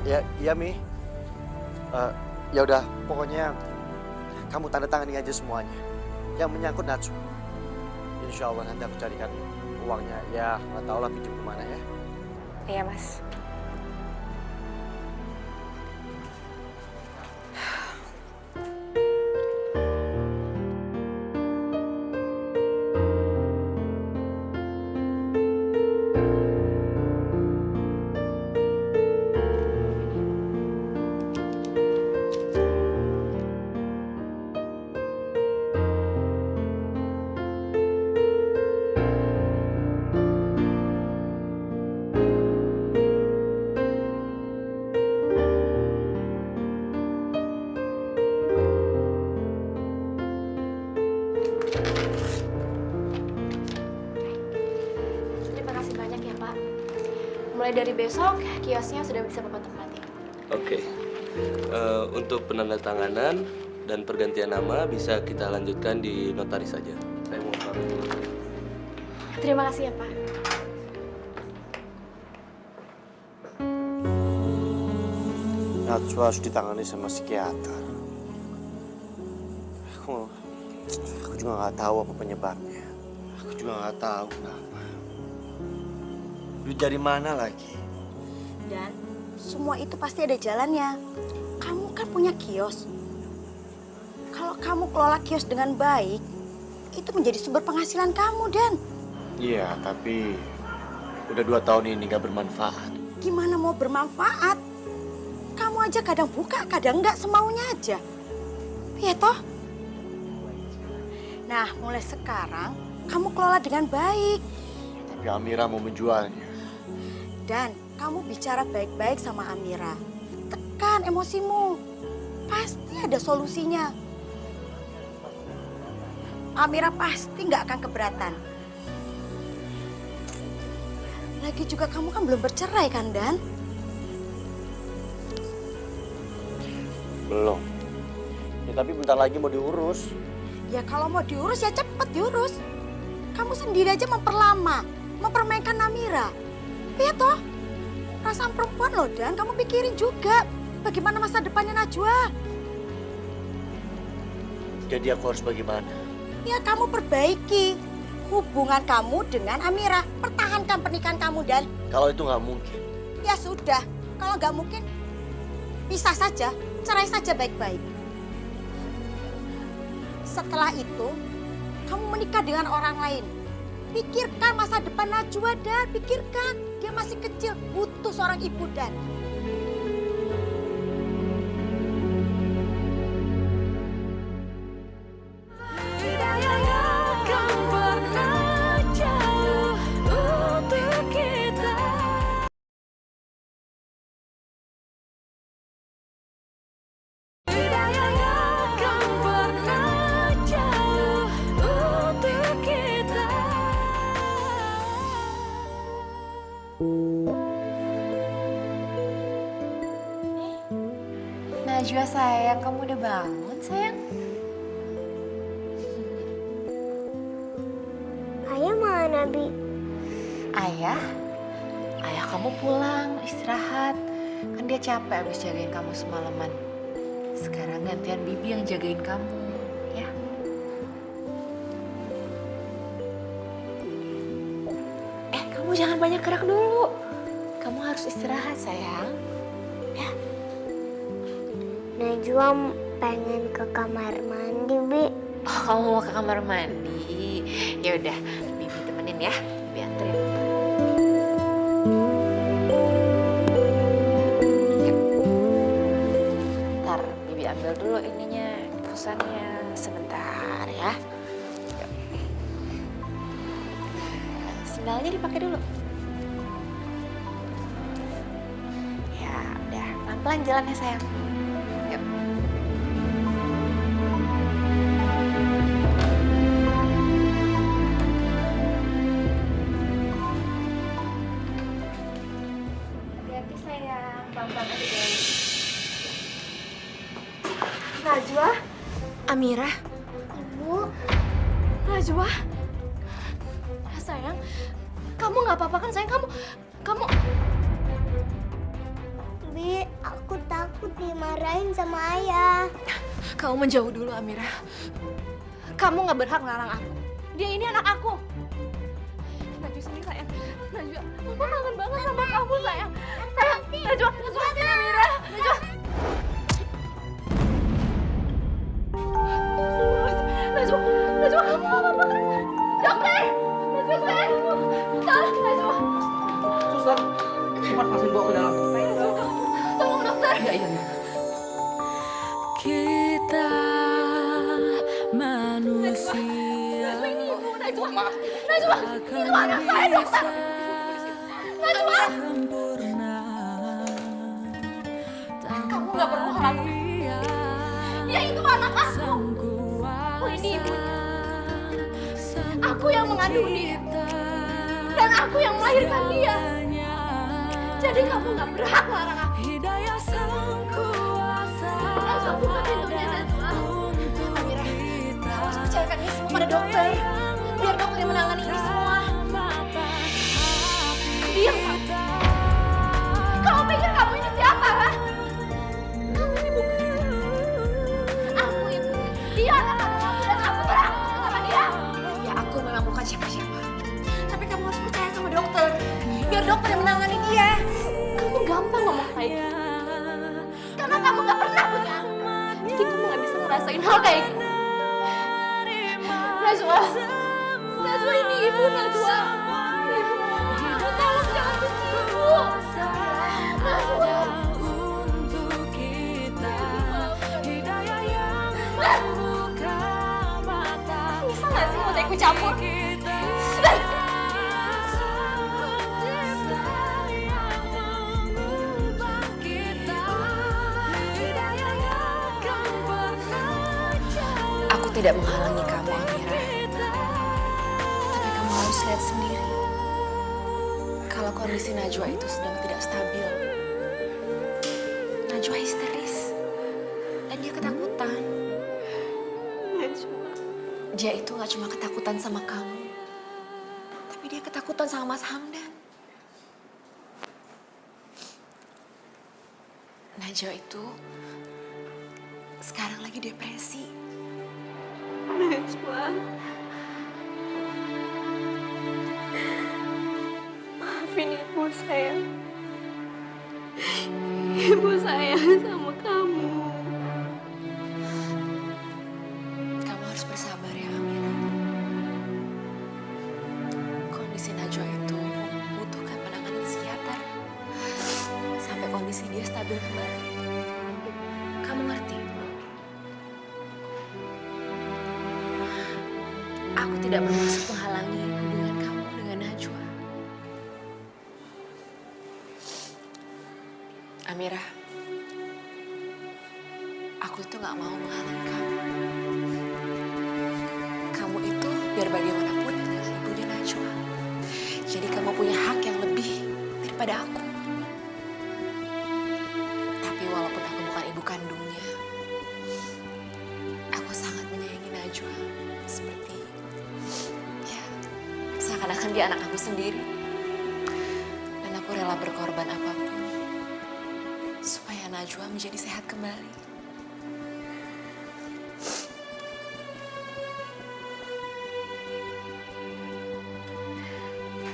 Ya Mi. Ya udah, pokoknya kamu tanda tangani aja semuanya yang menyangkut Najwa. Insya Allah nanti aku carikan uangnya. Ya nggak tahu lah pinjam kemana ya. Iya, Mas. Terima kasih banyak ya Pak. Mulai dari besok, kiosnya sudah bisa Bapak tempati. Oke. Untuk penandatanganan dan pergantian nama bisa kita lanjutkan di notaris saja. Saya mau pamit dulu. Terima kasih ya Pak. Najwa harus ditangani sama psikiater. Aku juga nggak tahu apa penyebabnya. Aku juga nggak tahu kenapa. Duit dari mana lagi? Dan semua itu pasti ada jalannya. Kamu kan punya kios. Kalau kamu kelola kios dengan baik, itu menjadi sumber penghasilan kamu, Dan. Iya, tapi udah 2 tahun ini nggak bermanfaat. Gimana mau bermanfaat? Kamu aja kadang buka, kadang enggak, semaunya aja. Iya toh? Nah, mulai sekarang kamu kelola dengan baik. Tapi Amira mau menjualnya. Dan kamu bicara baik-baik sama Amira. Tekan emosimu. Pasti ada solusinya. Amira pasti nggak akan keberatan. Lagi juga kamu kan belum bercerai kan, Dan? Belum. Ya tapi bentar lagi mau diurus. Ya kalau mau diurus ya cepet diurus. Kamu sendiri aja memperlama, mempermainkan Amira. Iya toh? Perasaan perempuan loh, Dan. Kamu pikirin juga bagaimana masa depannya Najwa. Jadi aku harus bagaimana? Ya kamu perbaiki hubungan kamu dengan Amira. Pertahankan pernikahan kamu, Dan. Kalau itu nggak mungkin. Ya sudah, kalau nggak mungkin, pisah saja, cerai saja baik-baik. Setelah itu, kamu menikah dengan orang lain. Pikirkan masa depan Najwa, Dan. Pikirkan, dia masih kecil, butuh seorang ibu, Dan. Najwa sayang, kamu udah bangun sayang? Ayah mana, Bi? Ayah? Ayah kamu pulang, istirahat. Kan dia capek abis jagain kamu semalaman. Sekarang gantian Bibi yang jagain kamu, ya? Kamu jangan banyak gerak dulu. Kamu harus istirahat sayang. Ya. Najwa pengen ke kamar mandi, Bi. Oh, kamu mau ke kamar mandi? Ya udah, Bibi temenin ya. Bibi anterin. Yuk. Ntar Bibi ambil dulu ininya, infusannya sebentar ya. Yuk. Sendalnya dipakai dulu. Ya udah, pelan-pelan jalannya sayang. Yuk. Hati-hati sayang, pelan-pelan aja jalannya. Amira, Ibu, Najwa. Sayang, kamu nggak apa-apa kan sayang? Kamu Bi, aku takut dimarahin sama ayah. Kamu menjauh dulu, Amira. Kamu nggak berhak melarang aku. Dia ini anak aku. Najwa sini sayang. Najwa, mama kangen banget sama kamu sayang. Sayang, Najwa sini Amira. Najwa, kamu nggak apa-apa kan? Dokter, Najwa sayang. Tolong Najwa. Suster, cepat pasien bawa ke dalam. Tolong dokter. Iya. Kita manusia Najwa ini ibu, Najwa. Najwa, itu anak saya dokter. Najwa. sempurna. Kamu nggak perlu khawatir. Dia itu anak aku. Aku ini ibunya. Aku yang mengandung dia. Dan aku yang melahirkan dia. Jadi kamu nggak berhak melarang aku. Hidayah sang kuasa Najwa, buka pintunya, Najwa. Amira, kamu harus bicarakan ini semua pada dokter. Biar dokter yang menangani ini semua. Diam, kamu. Kamu pikir kamu ini siapa, ha? Kamu ini bukan. Aku ibunya. Dia anak kamu dan kamu berhak sama dia. ya aku memang bukan siapa-siapa. Tapi kamu harus percaya sama dokter. Biar dokter yang menangani dia. Kamu gampang ngomong kayak gitu. Karena kamu gak pernah punya anak. Jadi kamu gak bisa ngerasain hal kayak gitu. Najwa ini ibu, Najwa. Ibu, tolong jangan benci ibu. Najwa. untuk kita. Hidayah yang membuka mata Bisa gak sih mau ikut campur? Aku tidak menghalangi kamu, Amira. Tapi kamu harus lihat sendiri. Kalau kondisi Najwa itu sedang tidak stabil. Najwa histeris. Dan dia ketakutan. Dia itu gak cuma ketakutan sama kamu. Tapi dia ketakutan sama Mas Hamdan. Najwa itu sekarang lagi depresi. Najwa. Maafin ibu sayang. Ibu sayang sama kamu. Kamu harus bersabar ya, Amira. Kondisi Najwa itu membutuhkan penanganan psikiater sampai kondisi dia stabil kembali. Kamu ngerti? Aku tidak bermaksud menghalangi hubungan kamu dengan Najwa. Amira, aku itu gak mau menghalangi kamu. Kamu itu biar bagaimanapun adalah ibunya Najwa. Jadi kamu punya hak yang lebih daripada aku. Tapi walaupun aku bukan ibu kandungnya, aku sangat menyayangi Najwa. Seperti, ya, seakan-akan dia anak aku sendiri. Dan aku rela berkorban apapun supaya Najwa menjadi sehat kembali.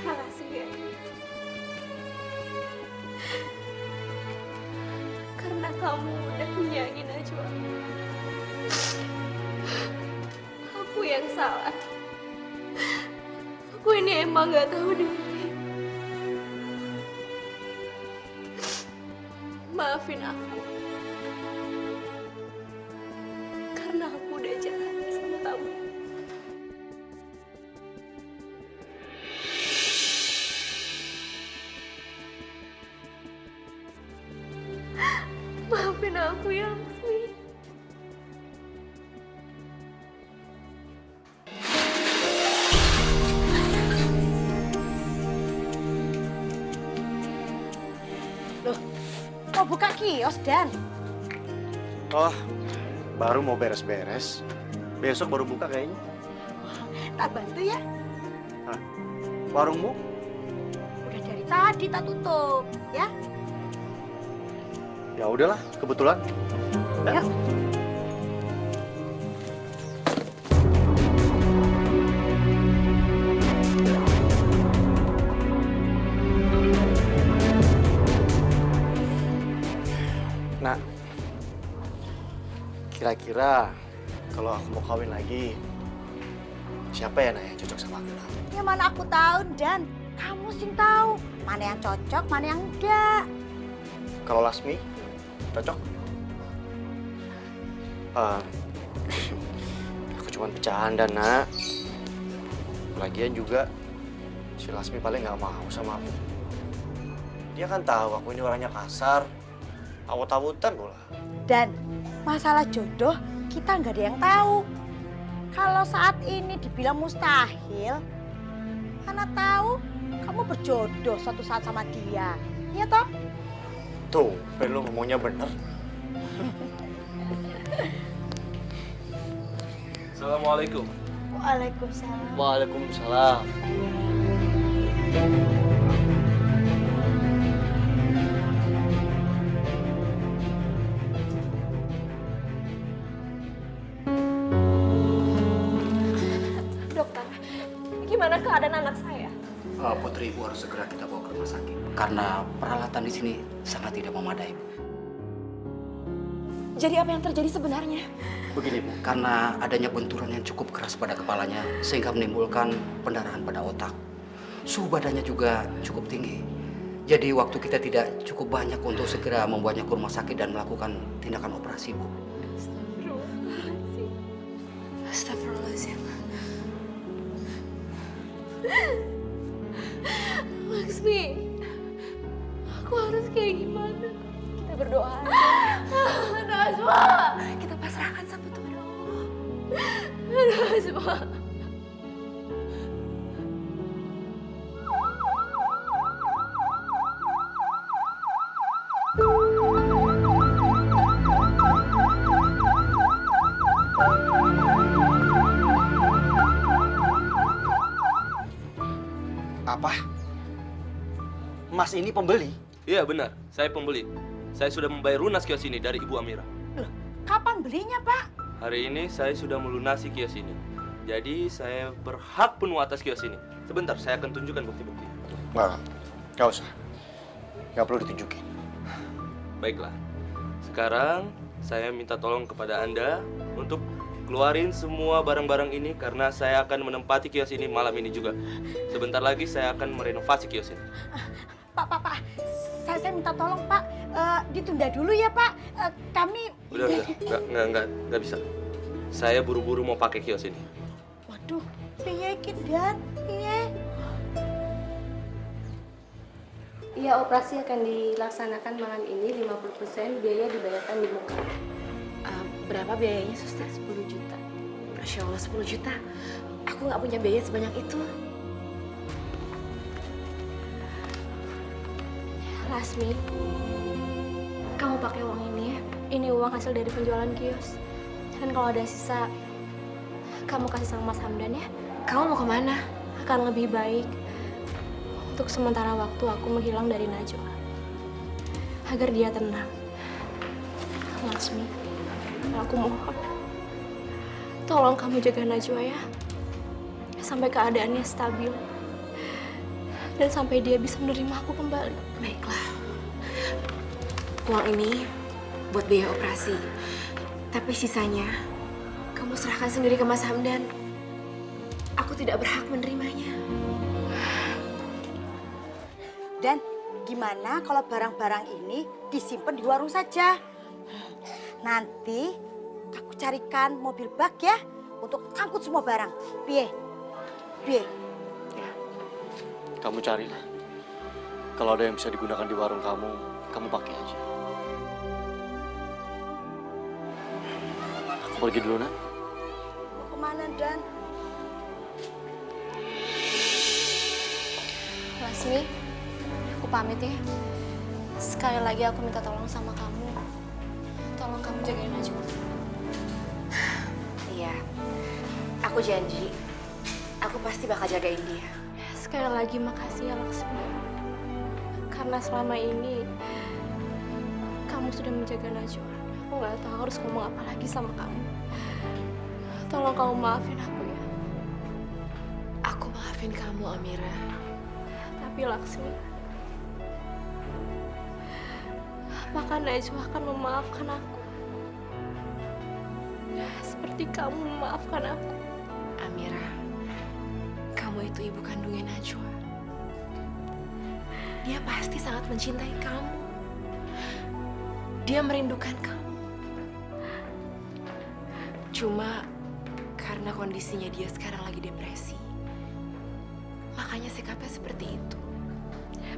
Makasih ya. Karena kamu udah menyayangi Najwa. Aku yang salah. Aku ini emang gak tahu diri. Maafin aku. Karena aku udah jahat sama kamu. Maafin aku ya, Laksmi. Loh, mau buka kios, Dan? Oh, Baru mau beres-beres. Besok baru buka kayaknya. Tak bantu ya. Hah? Warungmu? Udah dari tadi tak tutup, ya. Ya udahlah, kebetulan. Yuk. Nak, kira-kira kalau aku mau kawin lagi, siapa ya Nak yang cocok sama aku? Nak? Ya mana aku tahu, Dan. Kamu sih tahu mana yang cocok, mana yang enggak. Kalau Lasmi, cocok? Aku cuma bercanda, Nak. Lagian juga, si Lasmi paling nggak mau sama aku. Dia kan tahu aku ini orangnya kasar, awut-awutan pula. Dan masalah jodoh kita nggak ada yang tahu. Kalau saat ini dibilang mustahil, mana tahu kamu berjodoh suatu saat sama dia. Iya toh? Tuh, perlu ngomongnya bener. Assalamualaikum. Waalaikumsalam. Waalaikumsalam. Dokter, gimana keadaan anak saya? Putri, Ibu harus segera kita bawa ke rumah sakit. Karena peralatan di sini sangat tidak memadai, Bu. Jadi apa yang terjadi sebenarnya? Begini, Bu, karena adanya benturan yang cukup keras pada kepalanya sehingga menimbulkan pendarahan pada otak. Suhu badannya juga cukup tinggi. Jadi waktu kita tidak cukup banyak untuk segera membuatnya ke rumah sakit dan melakukan tindakan operasi, Bu. Astagfirullahaladzim. Laksmi, aku harus kayak gimana? Kita berdoa aja. Najwa, kita pasrahkan sama Tuhan Allah. Najwa. Apa? Mas ini pembeli? Iya benar, saya pembeli. Saya sudah membayar lunas kios ini dari Ibu Amira. Loh, kapan belinya, Pak? Hari ini saya sudah melunasi kios ini. Jadi saya berhak penuh atas kios ini. Sebentar, saya akan tunjukkan bukti-bukti. Nggak usah. Nggak perlu ditunjukin. Baiklah. Sekarang saya minta tolong kepada Anda untuk keluarin semua barang-barang ini karena saya akan menempati kios ini malam ini juga. Sebentar lagi saya akan merenovasi kios ini. Pak. Saya minta tolong, Pak. Ditunda dulu ya, Pak. Kami... Udah. Nggak bisa. Saya buru-buru mau pakai kios ini. Waduh, piye iki, Dan? Piye? Iya, operasi akan dilaksanakan malam ini 50%, biaya dibayarkan di muka. Berapa biayanya, Suster? 10 juta. Masya Allah, 10 juta. Aku nggak punya biaya sebanyak itu. Lasmi, kamu pakai uang ini ya. Ini uang hasil dari penjualan kios. Dan kalau ada sisa, kamu kasih sama Mas Hamdan ya. Kamu mau kemana? Akan lebih baik untuk sementara waktu aku menghilang dari Najwa. Agar dia tenang. Lasmi, aku mohon. Tolong kamu jaga Najwa ya. Sampai keadaannya stabil. Dan sampai dia bisa menerima aku kembali. Baiklah. Uang ini buat biaya operasi. Tapi sisanya, kamu serahkan sendiri ke Mas Hamdan. Aku tidak berhak menerimanya. Dan gimana kalau barang-barang ini disimpan di warung saja? Nanti aku carikan mobil bak ya untuk angkut semua barang. Piye? Kamu carilah. Kalau ada yang bisa digunakan di warung kamu pakai aja. Aku pergi dulu, Nak. Mau kemana, Dan? Lasmi, aku pamit ya. Sekali lagi aku minta tolong sama kamu. Tolong kamu jagain Najwa. Iya, aku janji, aku pasti bakal jagain dia. Sekali lagi makasih ya Laksmi. Karena selama ini kamu sudah menjaga Najwa. Aku nggak tahu harus ngomong apa lagi sama kamu. Tolong kamu maafin aku ya. Aku maafin kamu, Amira. Tapi Laksmi, apakah Najwa akan memaafkan aku? Seperti kamu memaafkan aku. Amira, kamu itu ibu kandungnya Najwa. Dia pasti sangat mencintai kamu. Dia merindukan kamu. Cuma karena kondisinya dia sekarang lagi depresi, makanya sikapnya seperti itu.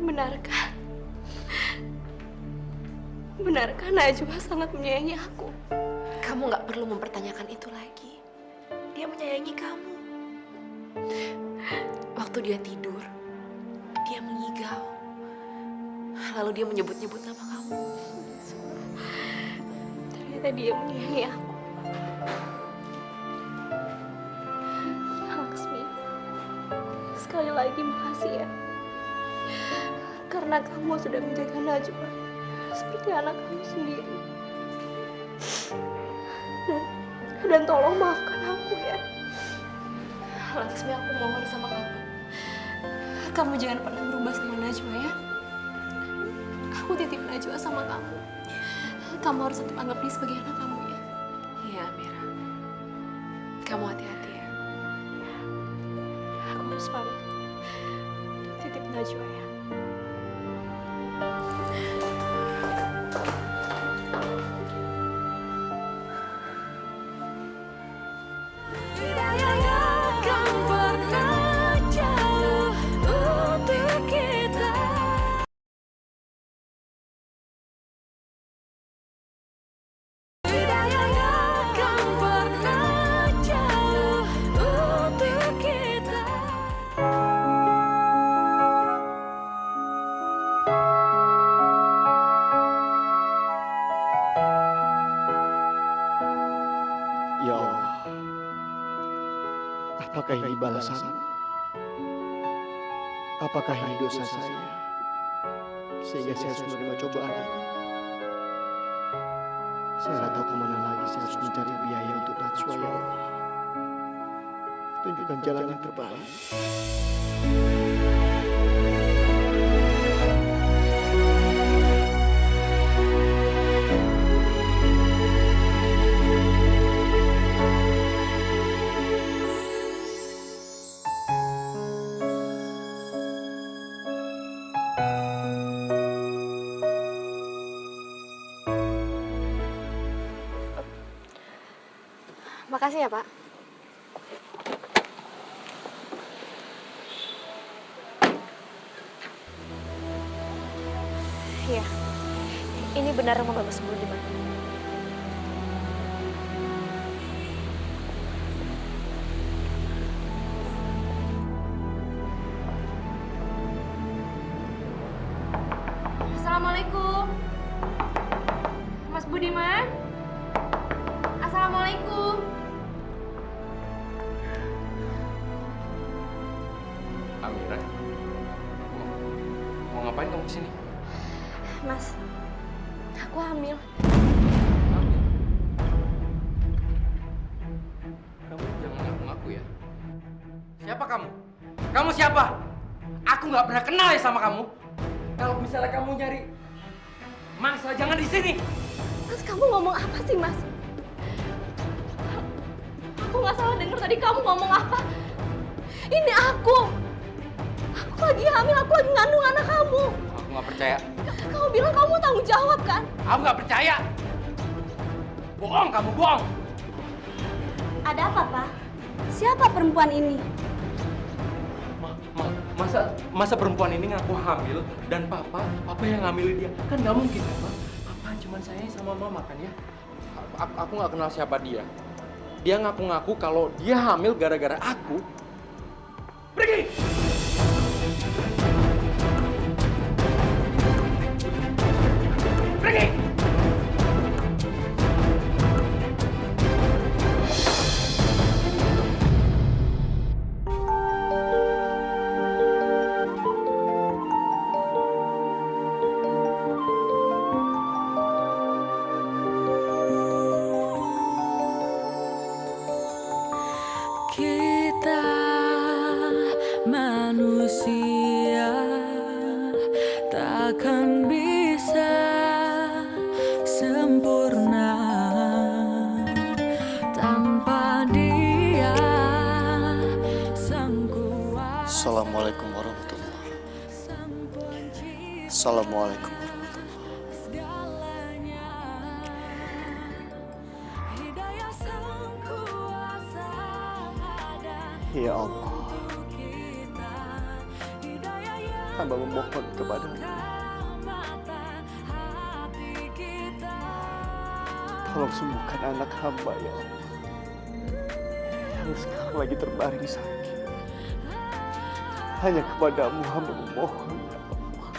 Benarkah? Benarkah Najwa sangat menyayangi aku? Kamu nggak perlu mempertanyakan itu lagi. Dia menyayangi kamu. Waktu dia tidur, dia mengigau. Lalu dia menyebut-nyebut nama kamu. Ternyata dia menyayangi aku. Laksmi, sekali lagi makasih ya. Karena kamu sudah menjaga Najwa seperti anak kamu sendiri. Dan tolong maafkan aku ya. Laksmi, aku mohon sama kamu. Kamu jangan pernah berubah sama Najwa ya. Aku titip Najwa sama kamu. Kamu harus tetap anggap dia sebagai anak kamu ya. Iya, Amira. Kamu hati-hati ya. Aku harus pamit. Titip Najwa ya. Hidayah yang kan pernah jauh untuk kita. Hidayah yang kan pernah jauh untuk kita. Ya Allah, apakah ini balasan? Apakah ini dosa saya? Sehingga saya harus menerima cobaan ini. Saya nggak tahu kemana lagi saya harus mencari biaya untuk Najwa, ya Allah. Tunjukkan jalan yang terbaik. Makasih ya, Pak. Iya, ini benar rumah Mas Budiman. Assalamualaikum. Mas Budiman. Assalamualaikum. Amira, mau ngapain kamu kesini? Mas, aku hamil. Kamu jangan ngaku-ngaku ya. Siapa kamu? Kamu siapa? Aku nggak pernah kenal ya sama kamu. Kalau misalnya kamu nyari mangsa, jangan di sini. Mas, kamu ngomong apa sih, Mas? Aku nggak salah dengar tadi kamu ngomong apa. Ini aku. Aku lagi hamil, aku lagi ngandung anak kamu. Aku nggak percaya. Kamu bilang kamu tanggung jawab kan? Aku nggak percaya. Bohong, kamu bohong. Ada apa, Pak? Siapa perempuan ini? Masa perempuan ini ngaku hamil dan papa yang ngambilin dia? Kan nggak mungkin, Papa. Papa cuma sayang sama mama kan ya? Aku nggak kenal siapa dia. Dia ngaku-ngaku kalau dia hamil gara-gara aku. Pergi! Pergi! manusia takkan bisa sempurna tanpa Dia sang kuasa. Assalamualaikum warahmatullahi wabarakatuh. Assalamualaikum warahmatullahi. Ya Allah, hamba memohon kepadamu. Tolong sembuhkan anak hamba ya Allah, yang sekarang lagi terbaring sakit. Hanya kepadamu hamba memohon ya Allah.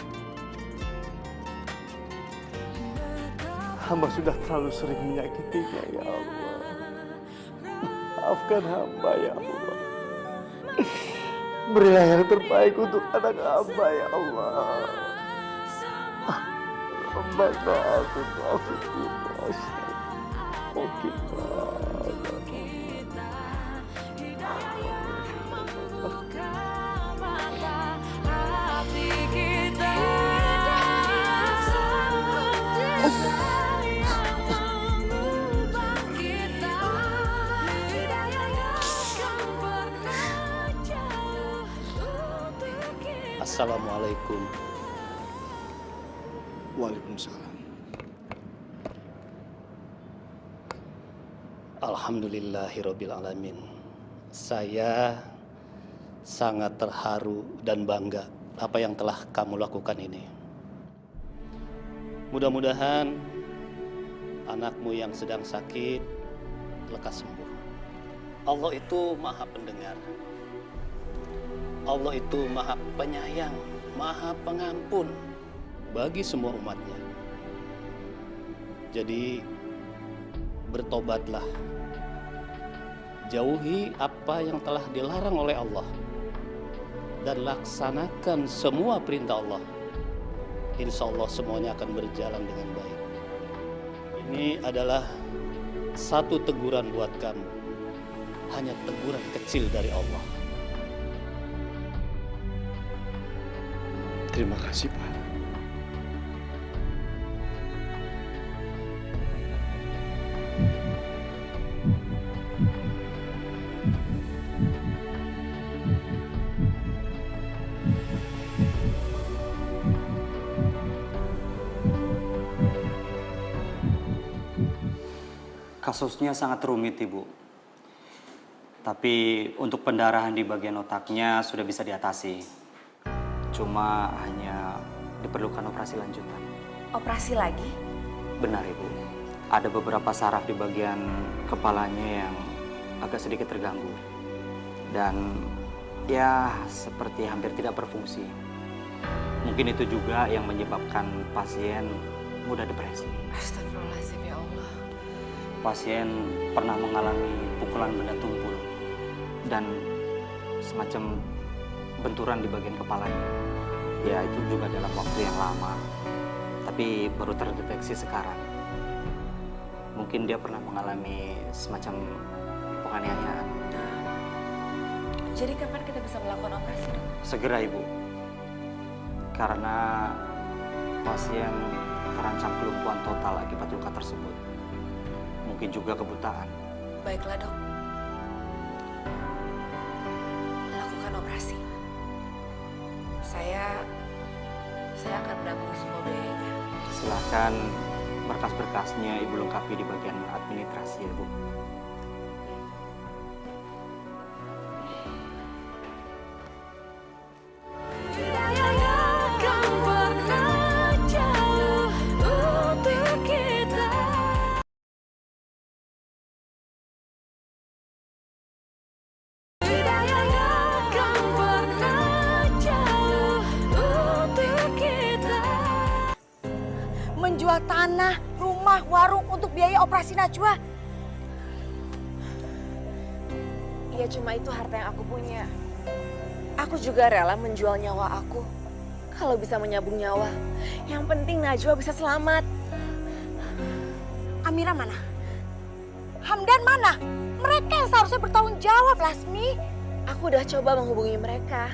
Hamba sudah terlalu sering menyakitinya ya Allah. Maafkan hamba ya Allah. Berilah yang terbaik untuk anak hamba ya Allah. Rabbana atina fid dunya hasanah wa qina Assalamualaikum. Waalaikumsalam. Alhamdulillahirabbil alamin. Saya sangat terharu dan bangga apa yang telah kamu lakukan ini. Mudah-mudahan anakmu yang sedang sakit lekas sembuh. Allah itu Maha Pendengar. Allah itu Maha Penyayang, Maha Pengampun bagi semua umatnya. Jadi bertobatlah. Jauhi apa yang telah dilarang oleh Allah dan laksanakan semua perintah Allah. Insya Allah semuanya akan berjalan dengan baik. Ini adalah satu teguran buat kamu. Hanya teguran kecil dari Allah. Terima kasih, Pak. Kasusnya sangat rumit, Ibu. Tapi untuk pendarahan di bagian otaknya sudah bisa diatasi. Cuma hanya diperlukan operasi lanjutan. Operasi lagi? Benar, Ibu. Ada beberapa saraf di bagian kepalanya yang agak sedikit terganggu. Dan ya seperti hampir tidak berfungsi. Mungkin itu juga yang menyebabkan pasien mudah depresi. Astagfirullahaladzim, ya Allah. Pasien pernah mengalami pukulan benda tumpul dan semacam benturan di bagian kepalanya. Ya itu juga dalam waktu yang lama, tapi baru terdeteksi sekarang. Mungkin dia pernah mengalami semacam penganiayaan. Jadi kapan kita bisa melakukan operasi, Dok? Segera, Ibu. Karena pasien terancam kelumpuhan total akibat luka tersebut. Mungkin juga kebutaan. Baiklah, Dok. Lakukan operasi. Saya akan menanggung semua biayanya. Silahkan berkas-berkasnya Ibu lengkapi di bagian administrasi ya, Bu. Menjual tanah, rumah, warung untuk biaya operasi Najwa. Ya cuma itu harta yang aku punya. Aku juga rela menjual nyawa aku. Kalau bisa menyambung nyawa. Yang penting Najwa bisa selamat. Amira mana? Hamdan mana? Mereka yang seharusnya bertanggung jawab, Lasmi. Aku udah coba menghubungi mereka.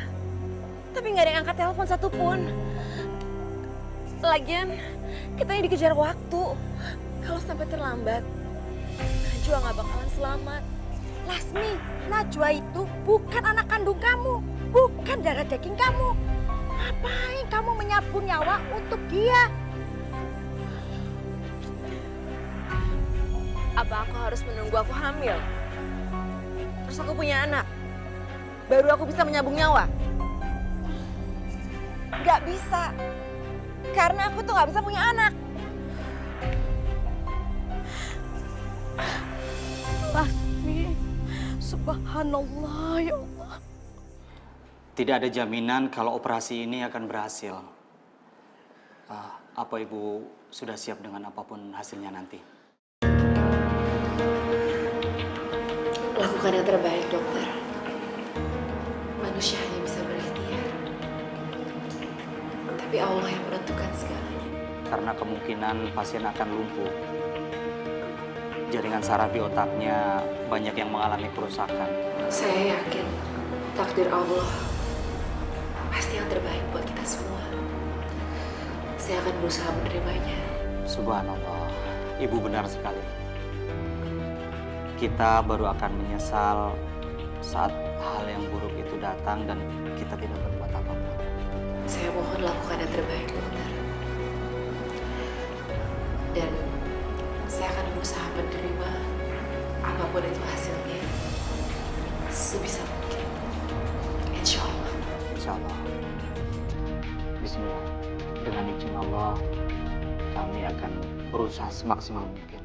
Tapi nggak ada yang angkat telepon satupun. Lagian, kita ini dikejar waktu. Kalau sampai terlambat, Najwa nggak bakalan selamat. Lasmi, Najwa itu bukan anak kandung kamu, bukan darah daging kamu. Ngapain kamu menyapu nyawa untuk dia? Apa aku harus menunggu aku hamil? Terus aku punya anak? Baru aku bisa menyambung nyawa? Gak bisa. Karena aku tuh gak bisa punya anak. Lasmi, subhanallah ya Allah. Tidak ada jaminan kalau operasi ini akan berhasil. Apa Ibu sudah siap dengan apapun hasilnya nanti? Lakukan yang terbaik, dokter. Manusia hanya bisa berikhtiar. Tapi Allah yang menentukan segalanya. Karena kemungkinan pasien akan lumpuh. Jaringan saraf di otaknya banyak yang mengalami kerusakan. Saya yakin takdir Allah pasti yang terbaik buat kita semua. Saya akan berusaha menerimanya. Subhanallah, Ibu benar sekali. Kita baru akan menyesal saat hal yang buruk itu datang dan kita tidak berbuat apa-apa. Saya mohon lakukan yang terbaik, dokter. Dan saya akan berusaha menerima apapun itu hasilnya sebisa mungkin. Insya Allah. Insya Allah. Bismillah. Dengan izin Allah, kami akan berusaha semaksimal mungkin.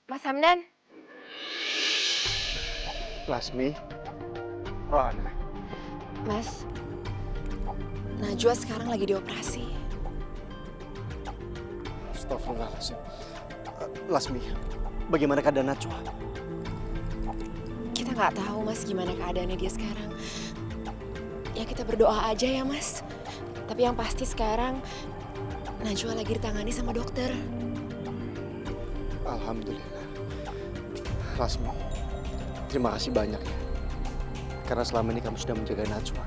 Mas Hamdan. Lasmi. Ana. Mas, Najwa sekarang lagi dioperasi. Astagfirullahaladzim. Lasmi, bagaimana keadaan Najwa? Kita nggak tahu, Mas, gimana keadaannya dia sekarang. Ya kita berdoa aja ya, Mas. Tapi yang pasti sekarang Najwa lagi ditangani sama dokter. Alhamdulillah. Lasmi, terima kasih banyak ya. Karena selama ini kamu sudah menjaga Najwa.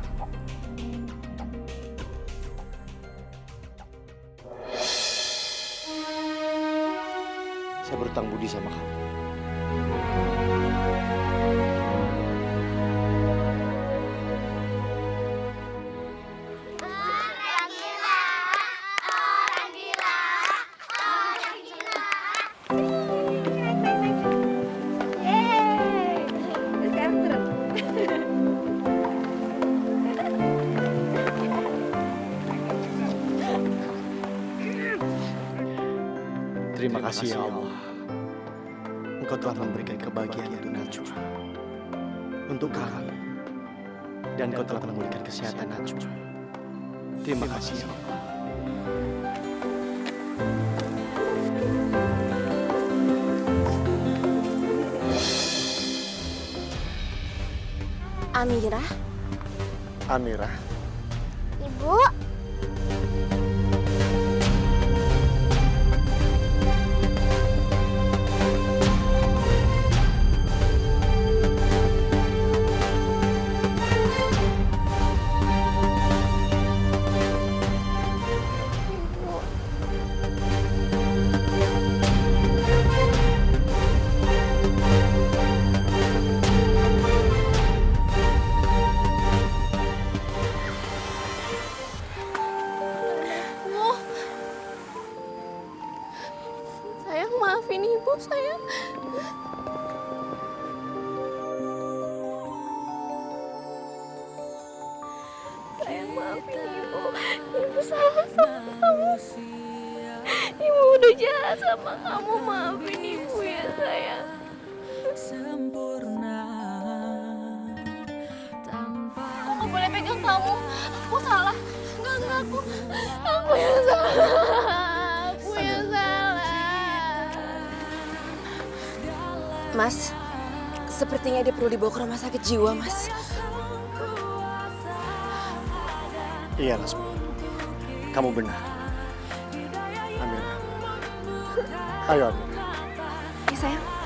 Saya berutang budi sama kamu. Terima kasih ya Allah. Engkau telah memberikan kebahagiaan untuk Najwa, untuk kami, dan Engkau telah memulihkan kesehatan Najwa. Terima kasih ya Allah. Amirah, Amirah, Ibu. Sayang, maafin ibu, sayang. Sayang, maafin ibu. Ibu salah sama kamu. jahat sama kamu. Maafin ibu ya sayang. Sempurna tanpa Aku nggak boleh pegang kamu. Aku salah. Enggak, aku yang salah. Aku yang salah. Mas, sepertinya dia perlu dibawa ke rumah sakit jiwa, Mas. Iya, Lasmi. Kamu benar. Amira. Ayo, Amira. Iya, sayang.